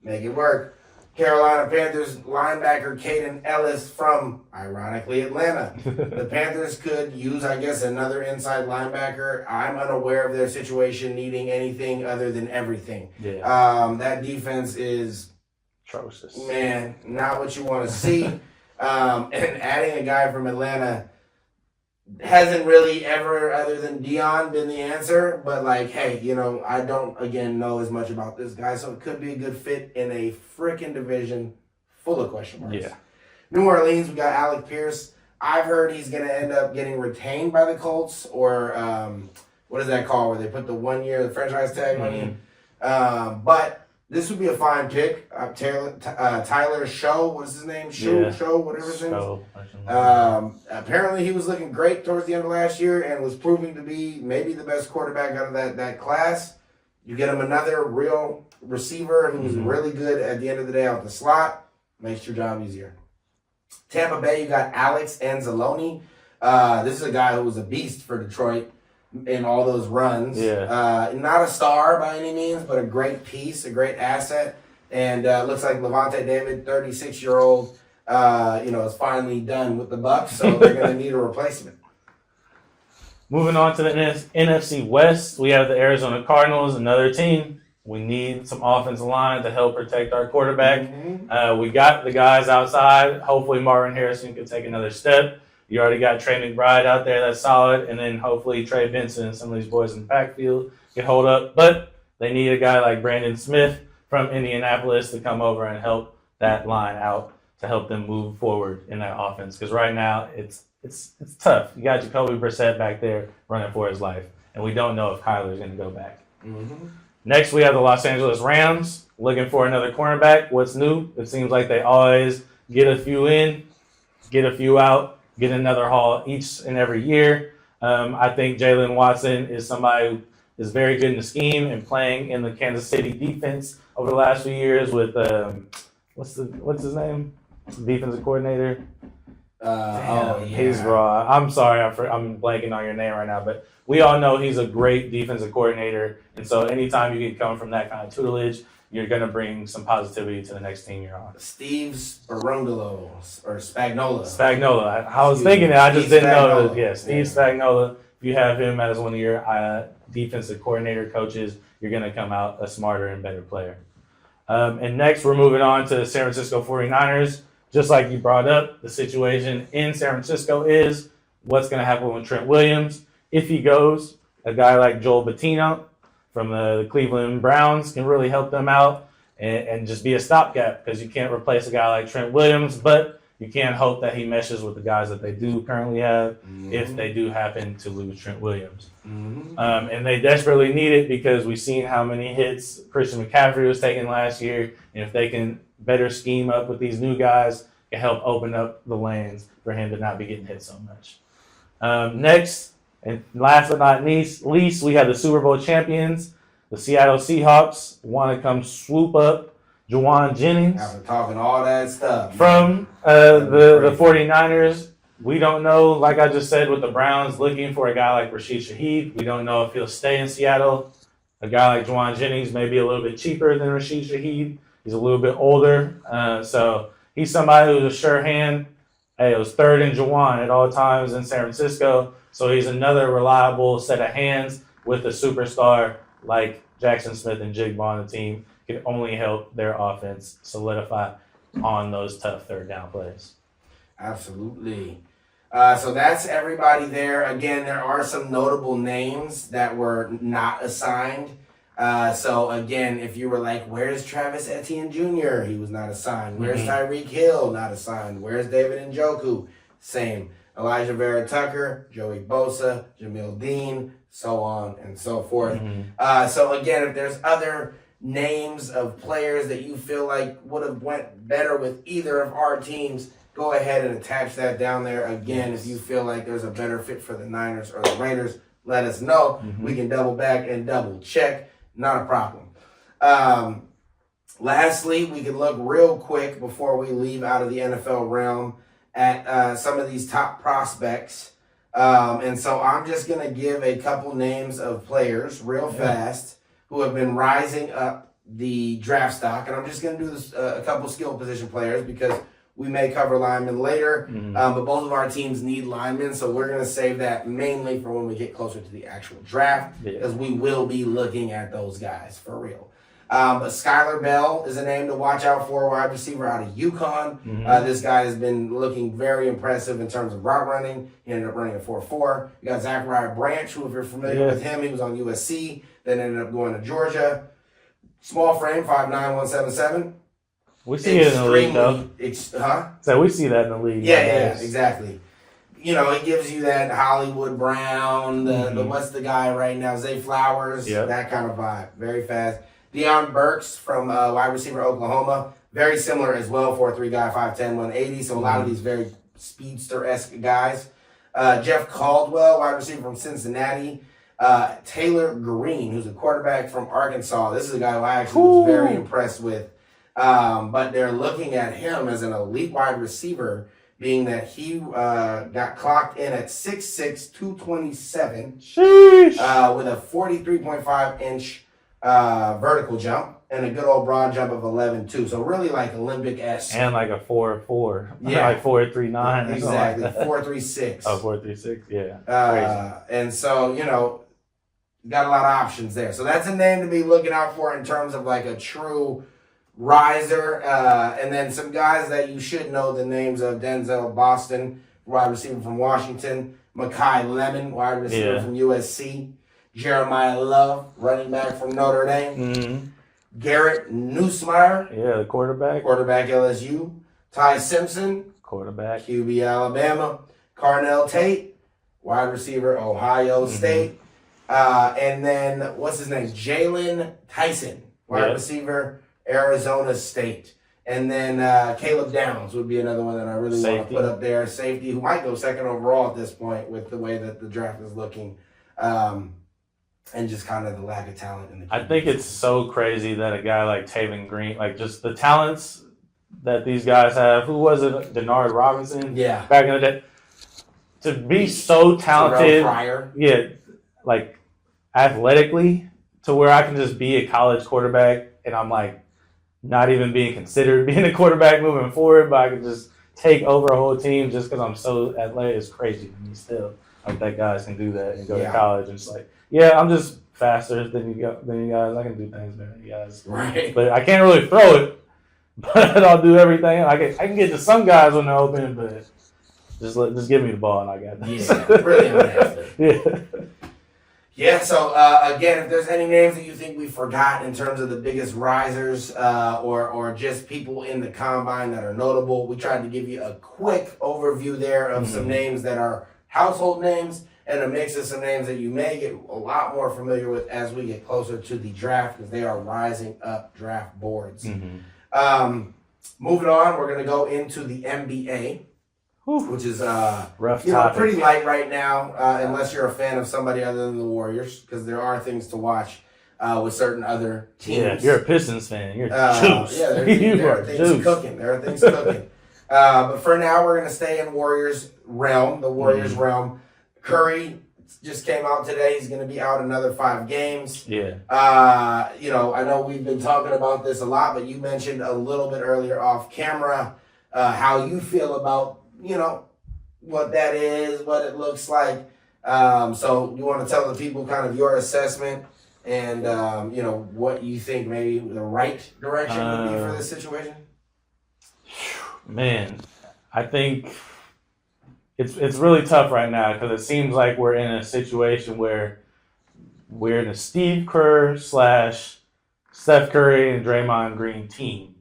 Make it work. Carolina Panthers linebacker Caden Ellis from, ironically, Atlanta. The Panthers could use, I guess, another inside linebacker. I'm unaware of their situation needing anything other than everything. Yeah. That defense is atrocious. Man, not what you want to see. And adding a guy from Atlanta hasn't really ever, other than Dion, been the answer. But, hey, I don't, again, know as much about this guy. So it could be a good fit in a freaking division full of question marks. Yeah. New Orleans, we got Alec Pierce. I've heard he's going to end up getting retained by the Colts. Or what is that called, where they put the 1 year, the franchise tag on him. But this would be a fine pick. Tyler Show, what's his name? Show, whatever his name is. Apparently he was looking great towards the end of last year and was proving to be maybe the best quarterback out of that class. You get him another real receiver who's really good at the end of the day out the slot. Makes your job easier. Tampa Bay, you got Alex Anzalone. This is a guy who was a beast for Detroit in all those runs. Not a star by any means, but a great piece, a great asset. And looks like Levante David, 36-year-old, is finally done with the Bucs, so they're going to need a replacement. Moving on to the NFC West, we have the Arizona Cardinals, another team. We need some offensive line to help protect our quarterback. We got the guys outside. Hopefully Marvin Harrison can take another step. You already got Trey McBride out there that's solid, and then hopefully Trey Benson and some of these boys in the backfield can hold up. But they need a guy like Brandon Smith from Indianapolis to come over and help that line out to help them move forward in that offense. Because right now it's tough. You got Jacoby Brissett back there running for his life, and we don't know if Kyler's going to go back. Next, we have the Los Angeles Rams looking for another cornerback. What's new? It seems like they always get a few in, get a few out, get another haul each and every year. I think Jalen Watson is somebody who is very good in the scheme and playing in the Kansas City defense over the last few years with what's his name? Defensive coordinator. He's raw. I'm sorry, I'm blanking on your name right now, but we all know he's a great defensive coordinator, and so anytime you can come from that kind of tutelage, you're going to bring some positivity to the next team you're on. Steve Spagnuolo or Spagnola. Spagnola. I was thinking that. I just didn't know. Yeah, Steve Yeah. Spagnola. If you have him as one of your defensive coordinator coaches, you're going to come out a smarter and better player. And next, we're moving on to the San Francisco 49ers. Just like you brought up, the situation in San Francisco is what's going to happen with Trent Williams. If he goes, a guy like Joel Bettino from the Cleveland Browns can really help them out and just be a stopgap because you can't replace a guy like Trent Williams, but you can't hope that he meshes with the guys that they do currently have if they do happen to lose Trent Williams. And they desperately need it because we've seen how many hits Christian McCaffrey was taking last year, and if they can better scheme up with these new guys, it can help open up the lanes for him to not be getting hit so much. Next, and last but not least, we have the Super Bowl champions. The Seattle Seahawks want to come swoop up Juwan Jennings. After talking all that stuff. From the 49ers. We don't know, like I just said, with the Browns looking for a guy like Rashid Shaheed. We don't know if he'll stay in Seattle. A guy like Juwan Jennings may be a little bit cheaper than Rashid Shaheed. He's a little bit older. So he's somebody who's a sure hand. Hey, it was third in Juwan at all times in San Francisco. So he's another reliable set of hands with a superstar like Jackson Smith and Jigba on the team. Can only help their offense solidify on those tough third down plays. Absolutely. So that's everybody there. Again, there are some notable names that were not assigned. So again, if you were like, where's Travis Etienne Jr.? He was not assigned. Where's Tyreek Hill? Not assigned. Where's David Njoku? Same. Elijah Vera Tucker, Joey Bosa, Jamil Dean, so on and so forth. So again, if there's other names of players that you feel like would have went better with either of our teams, go ahead and attach that down there. Again, if you feel like there's a better fit for the Niners or the Raiders, let us know. We can double back and double check. Not a problem. Lastly, we can look real quick before we leave out of the NFL realm at some of these top prospects. And so I'm just going to give a couple names of players real fast who have been rising up the draft stock. And I'm just going to do this a couple skill position players because we may cover linemen later. But both of our teams need linemen, so we're going to save that mainly for when we get closer to the actual draft because we will be looking at those guys for real. But Skylar Bell is a name to watch out for, wide receiver out of UConn. This guy has been looking very impressive in terms of route running. He ended up running a 4.4. You got Zachariah Branch, who, if you're familiar with him, he was on USC, then ended up going to Georgia. Small frame, 5'9", 177. We see it in the league, though. So we see that in the league. Yeah, exactly. You know, it gives you that Hollywood Brown, the what's the guy right now, Zay Flowers, that kind of vibe. Very fast. Deion Burks from wide receiver Oklahoma, very similar as well, 4'3" guy, 5'10", 180. So a lot of these very speedster-esque guys. Jeff Caldwell, wide receiver from Cincinnati. Taylor Green, who's a quarterback from Arkansas. This is a guy who I actually was very impressed with. But they're looking at him as an elite wide receiver, being that he got clocked in at 6'6", 227 with a 43.5-inch vertical jump and a good old broad jump of 11.2. So really like Olympic-esque. And like a 4.4. Yeah. Like 4.39. Exactly. 4.36. Oh, 4.36. Yeah. And so, you know, got a lot of options there. So that's a name to be looking out for in terms of like a true riser. And then some guys that you should know the names of: Denzel Boston, wide receiver from Washington; Mekhi Lemon, wide receiver from USC; Jeremiah Love, running back from Notre Dame; Garrett Nussmeier, the quarterback LSU; Ty Simpson, quarterback QB Alabama; Carnell Tate, wide receiver Ohio State; and then what's his name, Jalen Tyson, wide receiver Arizona State. And then Caleb Downs would be another one that I really want to put up there. Safety, who might go second overall at this point with the way that the draft is looking. And just kind of the lack of talent in the I think it's so crazy that a guy like Taven Green, like just the talents that these guys have. Who was it? Denard Robinson? Yeah. Back in the day. To be so talented. Yeah. Like athletically to where I can just be a college quarterback and I'm like, not even being considered being a quarterback moving forward, but I could just take over a whole team just because I'm so athletic is crazy to me still. Like that guys can do that and go to college and it's like, yeah, I'm just faster than you guys. I can do things better than you guys. Right. But I can't really throw it. But I'll do everything. I can get to some guys when they're open, but just give me the ball and I got this. Yeah, really unhappy. Yeah. Yeah, so again, if there's any names that you think we forgot in terms of the biggest risers or just people in the combine that are notable, we tried to give you a quick overview there of some names that are household names and a mix of some names that you may get a lot more familiar with as we get closer to the draft because they are rising up draft boards. Moving on, we're going to go into the NBA. Which is rough pretty light right now, unless you're a fan of somebody other than the Warriors, because there are things to watch with certain other teams. Yeah, you're a Pistons fan. You're juice. Yeah, there are things cooking. There are things cooking. But for now, we're going to stay in Warriors realm, the Warriors realm. Curry just came out today. He's going to be out another 5 games. Yeah. I know we've been talking about this a lot, but you mentioned a little bit earlier off camera how you feel about what that is, what it looks like. So you want to tell the people kind of your assessment and, what you think maybe the right direction would be for this situation? Man, I think it's really tough right now because it seems like we're in a situation where we're in a Steve Kerr / Steph Curry and Draymond Green team.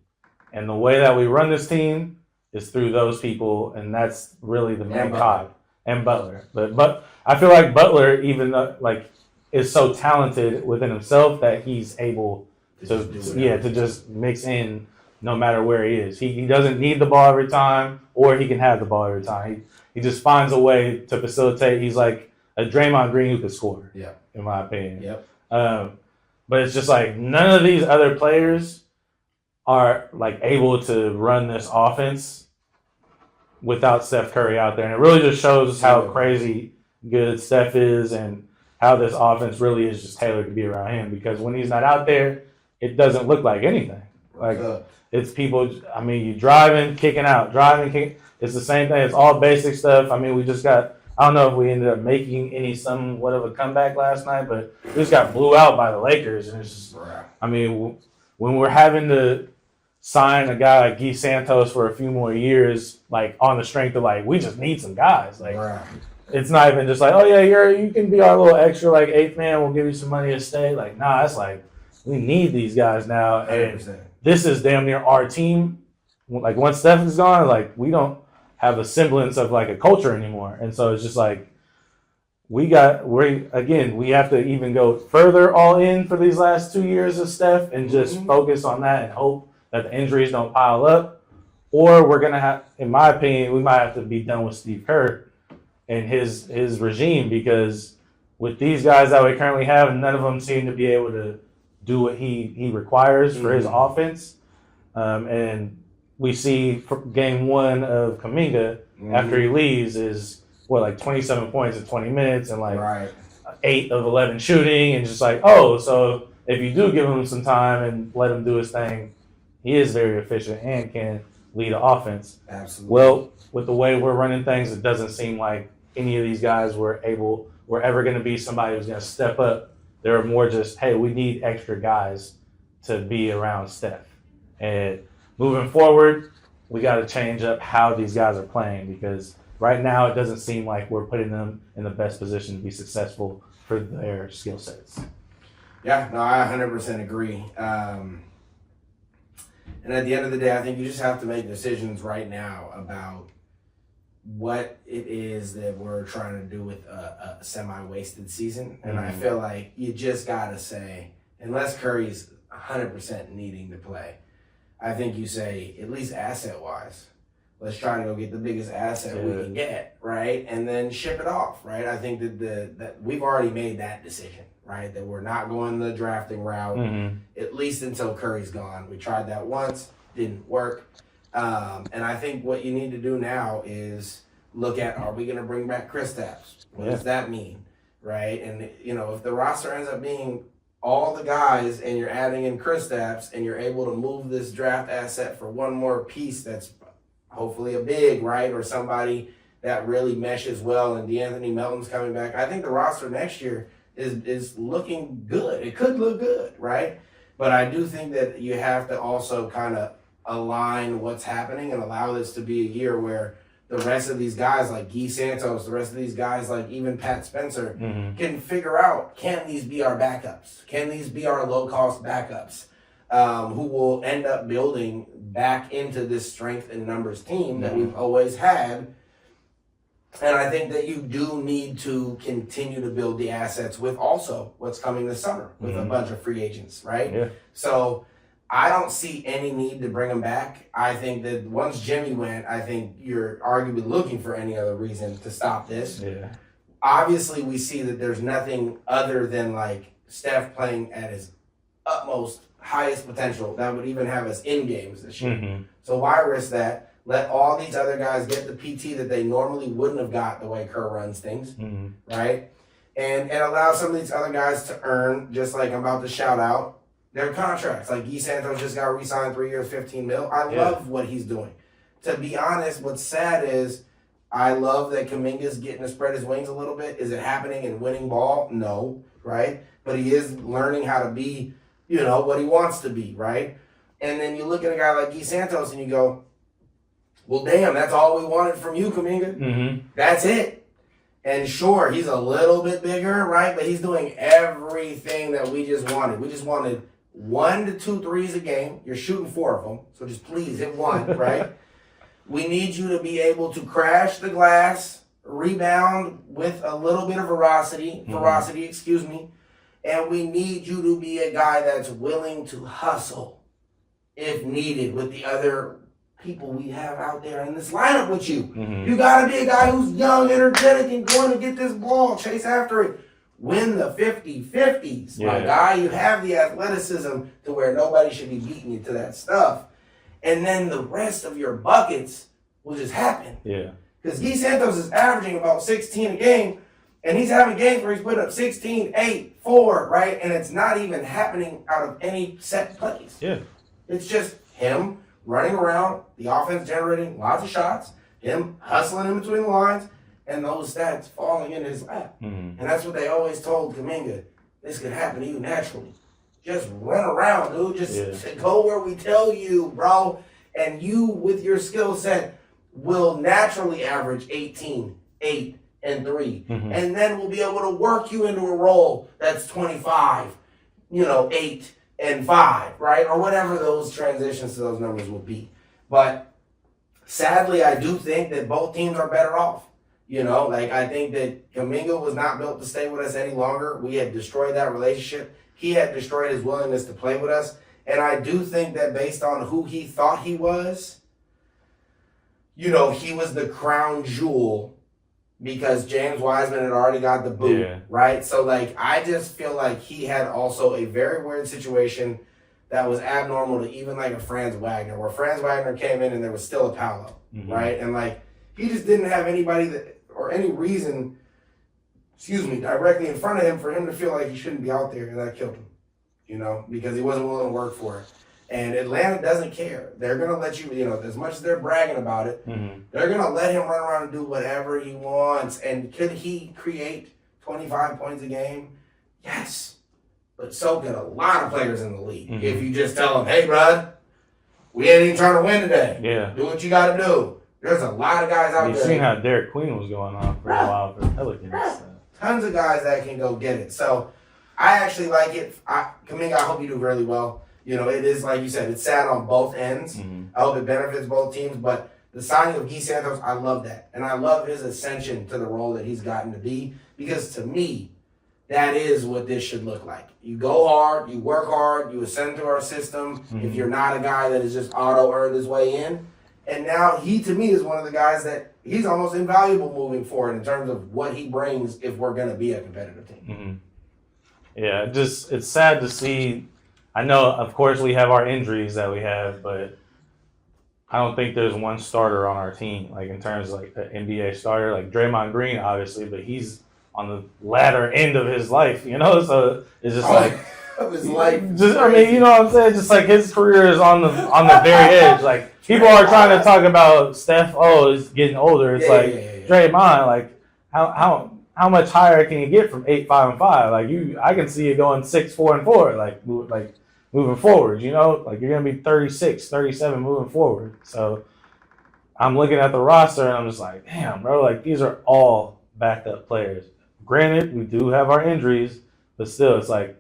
And the way that we run this team is through those people, and that's really the main cog. And Butler. But I feel like Butler, even though, is so talented within himself that he's able to just mix in no matter where he is. He doesn't need the ball every time, or he can have the ball every time. He just finds a way to facilitate. He's like a Draymond Green who could score, in my opinion. Yep. But it's just like none of these other players are able to run this offense without Steph Curry out there. And it really just shows how crazy good Steph is and how this offense really is just tailored to be around him. Because when he's not out there, it doesn't look like anything. It's people, you driving, kicking out, kicking. It's the same thing. It's all basic stuff. We just got, I don't know if we ended up making somewhat of a comeback last night, but we just got blew out by the Lakers. And it's just, when we're having to sign a guy like Guy Santos for a few more years, on the strength of we just need some guys. It's not even just you can be our little extra 8th man. We'll give you some money to stay. It's we need these guys now, and 100%. This is damn near our team. Once Steph is gone, we don't have a semblance of a culture anymore, and so it's just we have to even go further all in for these last 2 years of Steph and just focus on that and hope that the injuries don't pile up, or we're going to have, in my opinion, we might have to be done with Steve Kerr and his regime, because with these guys that we currently have, none of them seem to be able to do what he requires for his offense. And we see game 1 of Kuminga after he leaves is 27 points in 20 minutes and 8 of 11 shooting, and just so if you do give him some time and let him do his thing, he is very efficient and can lead an offense. Absolutely. Well, with the way we're running things, it doesn't seem like any of these guys were ever going to be somebody who's going to step up. They're more just, hey, we need extra guys to be around Steph. And moving forward, we got to change up how these guys are playing, because right now it doesn't seem like we're putting them in the best position to be successful for their skill sets. Yeah, no, I 100% agree. And at the end of the day, I think you just have to make decisions right now about what it is that we're trying to do with a semi-wasted season. And I feel like you just got to say, unless Curry's 100% needing to play, I think you say, at least asset-wise, let's try to go get the biggest asset we can get, right? And then ship it off, right? I think that we've already made that decision, right? That we're not going the drafting route, at least until Curry's gone. We tried that once, didn't work. And I think what you need to do now is look at, are we going to bring back Kristaps? What does that mean, right? And, if the roster ends up being all the guys and you're adding in Kristaps and you're able to move this draft asset for one more piece that's hopefully a big, right? Or somebody that really meshes well, and DeAnthony Melton's coming back. I think the roster next year is looking good. It could look good, right? But I do think that you have to also kind of align what's happening and allow this to be a year where the rest of these guys like Guy Santos, the rest of these guys like even Pat Spencer can figure out, can these be our backups? Can these be our low-cost backups who will end up building back into this strength in numbers team that we've always had? And I think that you do need to continue to build the assets with also what's coming this summer with a bunch of free agents, right? Yeah. So I don't see any need to bring them back. I think that once Jimmy went, I think you're arguably looking for any other reason to stop this. Yeah. Obviously, we see that there's nothing other than like Steph playing at his utmost, highest potential that would even have us in games this year. So why risk that? Let all these other guys get the PT that they normally wouldn't have got the way Kerr runs things, right? And allow some of these other guys to earn, just like I'm about to shout out, their contracts. Like Guy Santos just got re-signed 3 years, $15 million. I love what he's doing. To be honest, what's sad is I love that Kuminga's getting to spread his wings a little bit. Is it happening in winning ball? No, right? But he is learning how to be, what he wants to be, right? And then you look at a guy like Guy Santos and you go, well, damn, that's all we wanted from you, Kuminga. That's it. And sure, he's a little bit bigger, right? But he's doing everything that we just wanted. We just wanted 1 to 2 threes a game. You're shooting 4 of them, so just please hit 1, right? We need you to be able to crash the glass, rebound with a little bit of ferocity, and we need you to be a guy that's willing to hustle if needed with the other people we have out there in this lineup with you. You got to be a guy who's young, energetic, and going to get this ball, chase after it. Win the 50-50s, my guy. You have the athleticism to where nobody should be beating you to that stuff. And then the rest of your buckets will just happen. Yeah. Because Guy Santos is averaging about 16 a game, and he's having games where he's putting up 16, 8, 4, right? And it's not even happening out of any set plays. Yeah. It's just him running around, the offense generating lots of shots, him hustling in between the lines, and those stats falling in his lap. And that's what they always told Kuminga. This could happen to you naturally. Just run around, dude. Just go where we tell you, bro. And you, with your skill set, will naturally average 18, 8, and 3. And then we'll be able to work you into a role that's 25, 8, and 5, right? Or whatever those transitions to those numbers will be. But sadly, I do think that both teams are better off. I think that Kuminga was not built to stay with us any longer. We had destroyed that relationship. He had destroyed his willingness to play with us. And I do think that based on who he thought he was, he was the crown jewel because James Wiseman had already got the boot, right? So, I just feel like he had also a very weird situation that was abnormal to even a Franz Wagner, where Franz Wagner came in and there was still a Paolo, right? And, he just didn't have anybody or any reason, directly in front of him for him to feel like he shouldn't be out there, and that killed him, because he wasn't willing to work for it. And Atlanta doesn't care. They're going to let you, as much as they're bragging about it, they're going to let him run around and do whatever he wants. And could he create 25 points a game? Yes. But so could a lot of players in the league. If you just tell them, hey, bud, we ain't even trying to win today. Yeah. Do what you got to do. There's a lot of guys out there. You've seen how Derek Queen was going on for a while for the Pelicans. Tons of guys that can go get it. So I actually like it. Kuminga, I hope you do really well. It is, like you said, it's sad on both ends. I hope it benefits both teams. But the signing of Guy Santos, I love that. And I love his ascension to the role that he's gotten to be. Because to me, that is what this should look like. You go hard, you work hard, you ascend to our system. If you're not a guy that is just auto-earned his way in. And now he, to me, is one of the guys that he's almost invaluable moving forward in terms of what he brings if we're going to be a competitive team. Yeah, it's sad to see. I know, of course, we have our injuries that we have, but I don't think there's one starter on our team, in terms of an NBA starter, like Draymond Green, obviously, but he's on the latter end of his life, so it's just of his life. Just, I mean, you know what I'm saying? Just like his career is on the very edge. Like people are trying to talk about Steph. Oh, is getting older. It's Draymond. Like how much higher can you get from 8-5-5? Like I can see you going 6-4-4. Like moving forward. You know, like you're gonna be 36, 37 moving forward. So I'm looking at the roster and I'm just like, damn, bro. Like these are all backed up players. Granted, we do have our injuries, but still, it's like,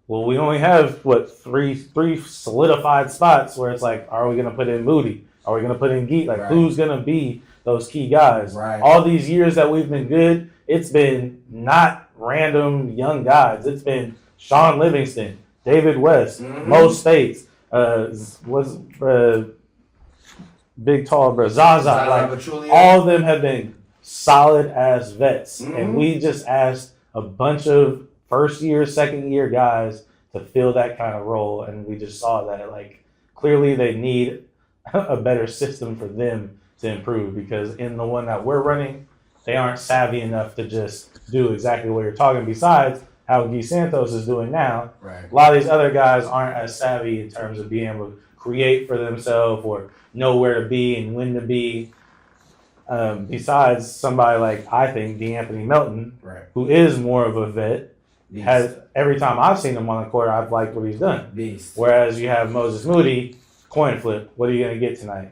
well, we only have three solidified spots where it's like, are we gonna put in Moody? Are we gonna put in Geet? Like, who's gonna be those key guys? Right. All these years that we've been good, it's been not random young guys. It's been Sean Livingston, David West, Mo States, big tall bro, Zaza. Like, all of them have been solid ass vets, and we just asked a bunch of first year, second year guys to fill that kind of role, and we just saw that like clearly they need a better system for them to improve, because in the one that we're running, they aren't savvy enough to just do exactly what you're talking. Besides how Guy Santos is doing now, right. A lot of these other guys aren't as savvy in terms of being able to create for themselves or know where to be and when to be. Besides somebody like, I think, DeAnthony Melton, right. who is more of a vet, Beast. has every time I've seen him on the court, I've liked what he's done. Beast. Whereas you have Moses Moody, coin flip. What are you going to get tonight?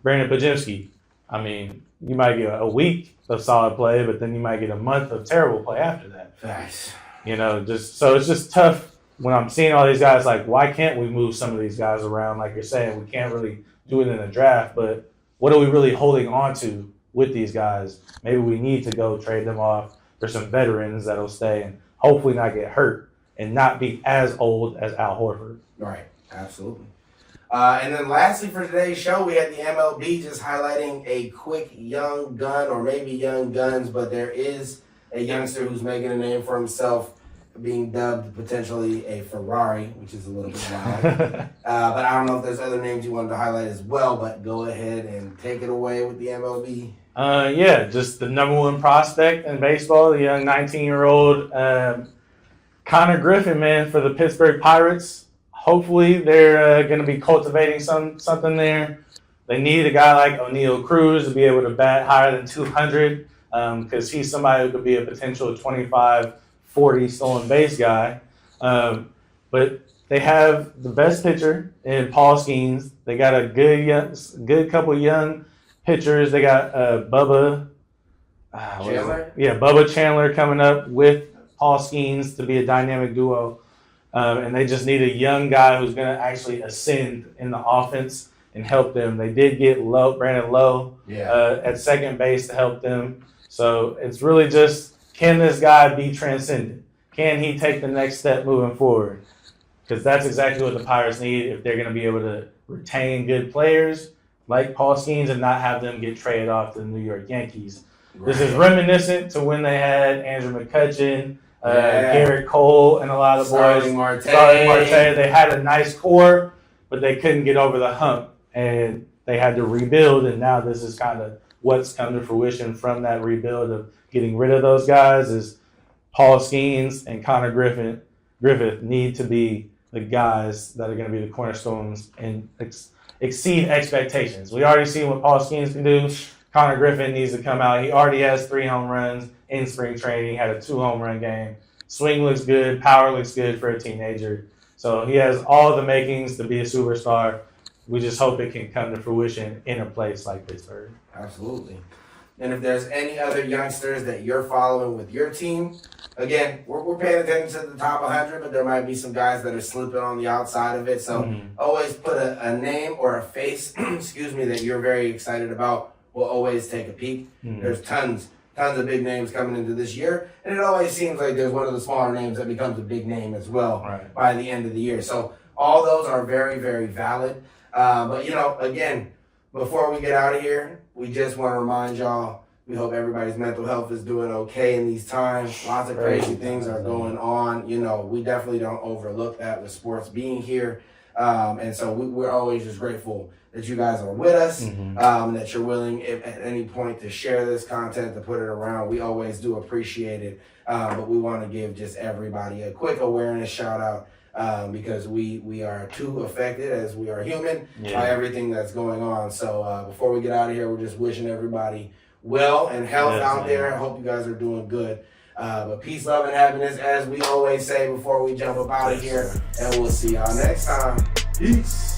Brandon Pajemski. I mean, you might get a week of solid play, but then you might get a month of terrible play after that. Facts. You know, so it's just tough when I'm seeing all these guys. Like, why can't we move some of these guys around? Like you're saying, we can't really do it in a draft, but what are we really holding on to with these guys? Maybe we need to go trade them off for some veterans that'll stay and hopefully not get hurt and not be as old as Al Horford. Right, absolutely. And then lastly for today's show, we had the MLB just highlighting a quick young gun, or maybe young guns, but there is a youngster who's making a name for himself, being dubbed potentially a Ferrari, which is a little bit wild. But I don't know if there's other names you wanted to highlight as well, but go ahead and take it away with the MLB. Yeah, just the number one prospect in baseball, the young 19-year-old Connor Griffin, man, for the Pittsburgh Pirates. Hopefully they're going to be cultivating something there. They need a guy like O'Neal Cruz to be able to bat higher than 200, because he's somebody who could be a potential 25-40 stolen base guy. But they have the best pitcher in Paul Skeens. They got a good couple young pitchers. They got Bubba Chandler? Bubba Chandler coming up with Paul Skeens to be a dynamic duo. And they just need a young guy who's going to actually ascend in the offense and help them. They did get Brandon Lowe at second base to help them. So it's really just, can this guy be transcendent? Can he take the next step moving forward? Because that's exactly what the Pirates need if they're going to be able to retain good players like Paul Skeens and not have them get traded off to the New York Yankees. Right. This is reminiscent to when they had Andrew McCutchen, Garrett Cole, and a lot of the boys. Starling Marte. They had a nice core, but they couldn't get over the hump, and they had to rebuild. And now this is kind of what's come to fruition from that rebuild of getting rid of those guys. Is Paul Skeens and Connor Griffith need to be the guys that are going to be the cornerstones and exceed expectations. We already see what Paul Skeens can do. Connor Griffin needs to come out. He already has 3 home runs in spring training. He had a 2 home run game. Swing looks good. Power looks good for a teenager. So he has all the makings to be a superstar. We just hope it can come to fruition in a place like Pittsburgh. Absolutely. And if there's any other youngsters that you're following with your team, again, we're paying attention to the top 100, but there might be some guys that are slipping on the outside of it. So always put a name or a face, that you're very excited about. We'll always take a peek. There's tons of big names coming into this year, and it always seems like there's one of the smaller names that becomes a big name as well by the end of the year. So all those are very, very valid. But, again, before we get out of here, we just want to remind y'all, we hope everybody's mental health is doing okay in these times. Lots of crazy things are going on. We definitely don't overlook that with sports being here. And so we're always just grateful that you guys are with us, that you're willing at any point to share this content, to put it around. We always do appreciate it. But we want to give just everybody a quick awareness shout out because we are too affected, as we are human, by everything that's going on. So before we get out of here, we're just wishing everybody well and health out there. I hope you guys are doing good. But peace, love, and happiness, as we always say before we jump up out of here. And we'll see y'all next time. Peace.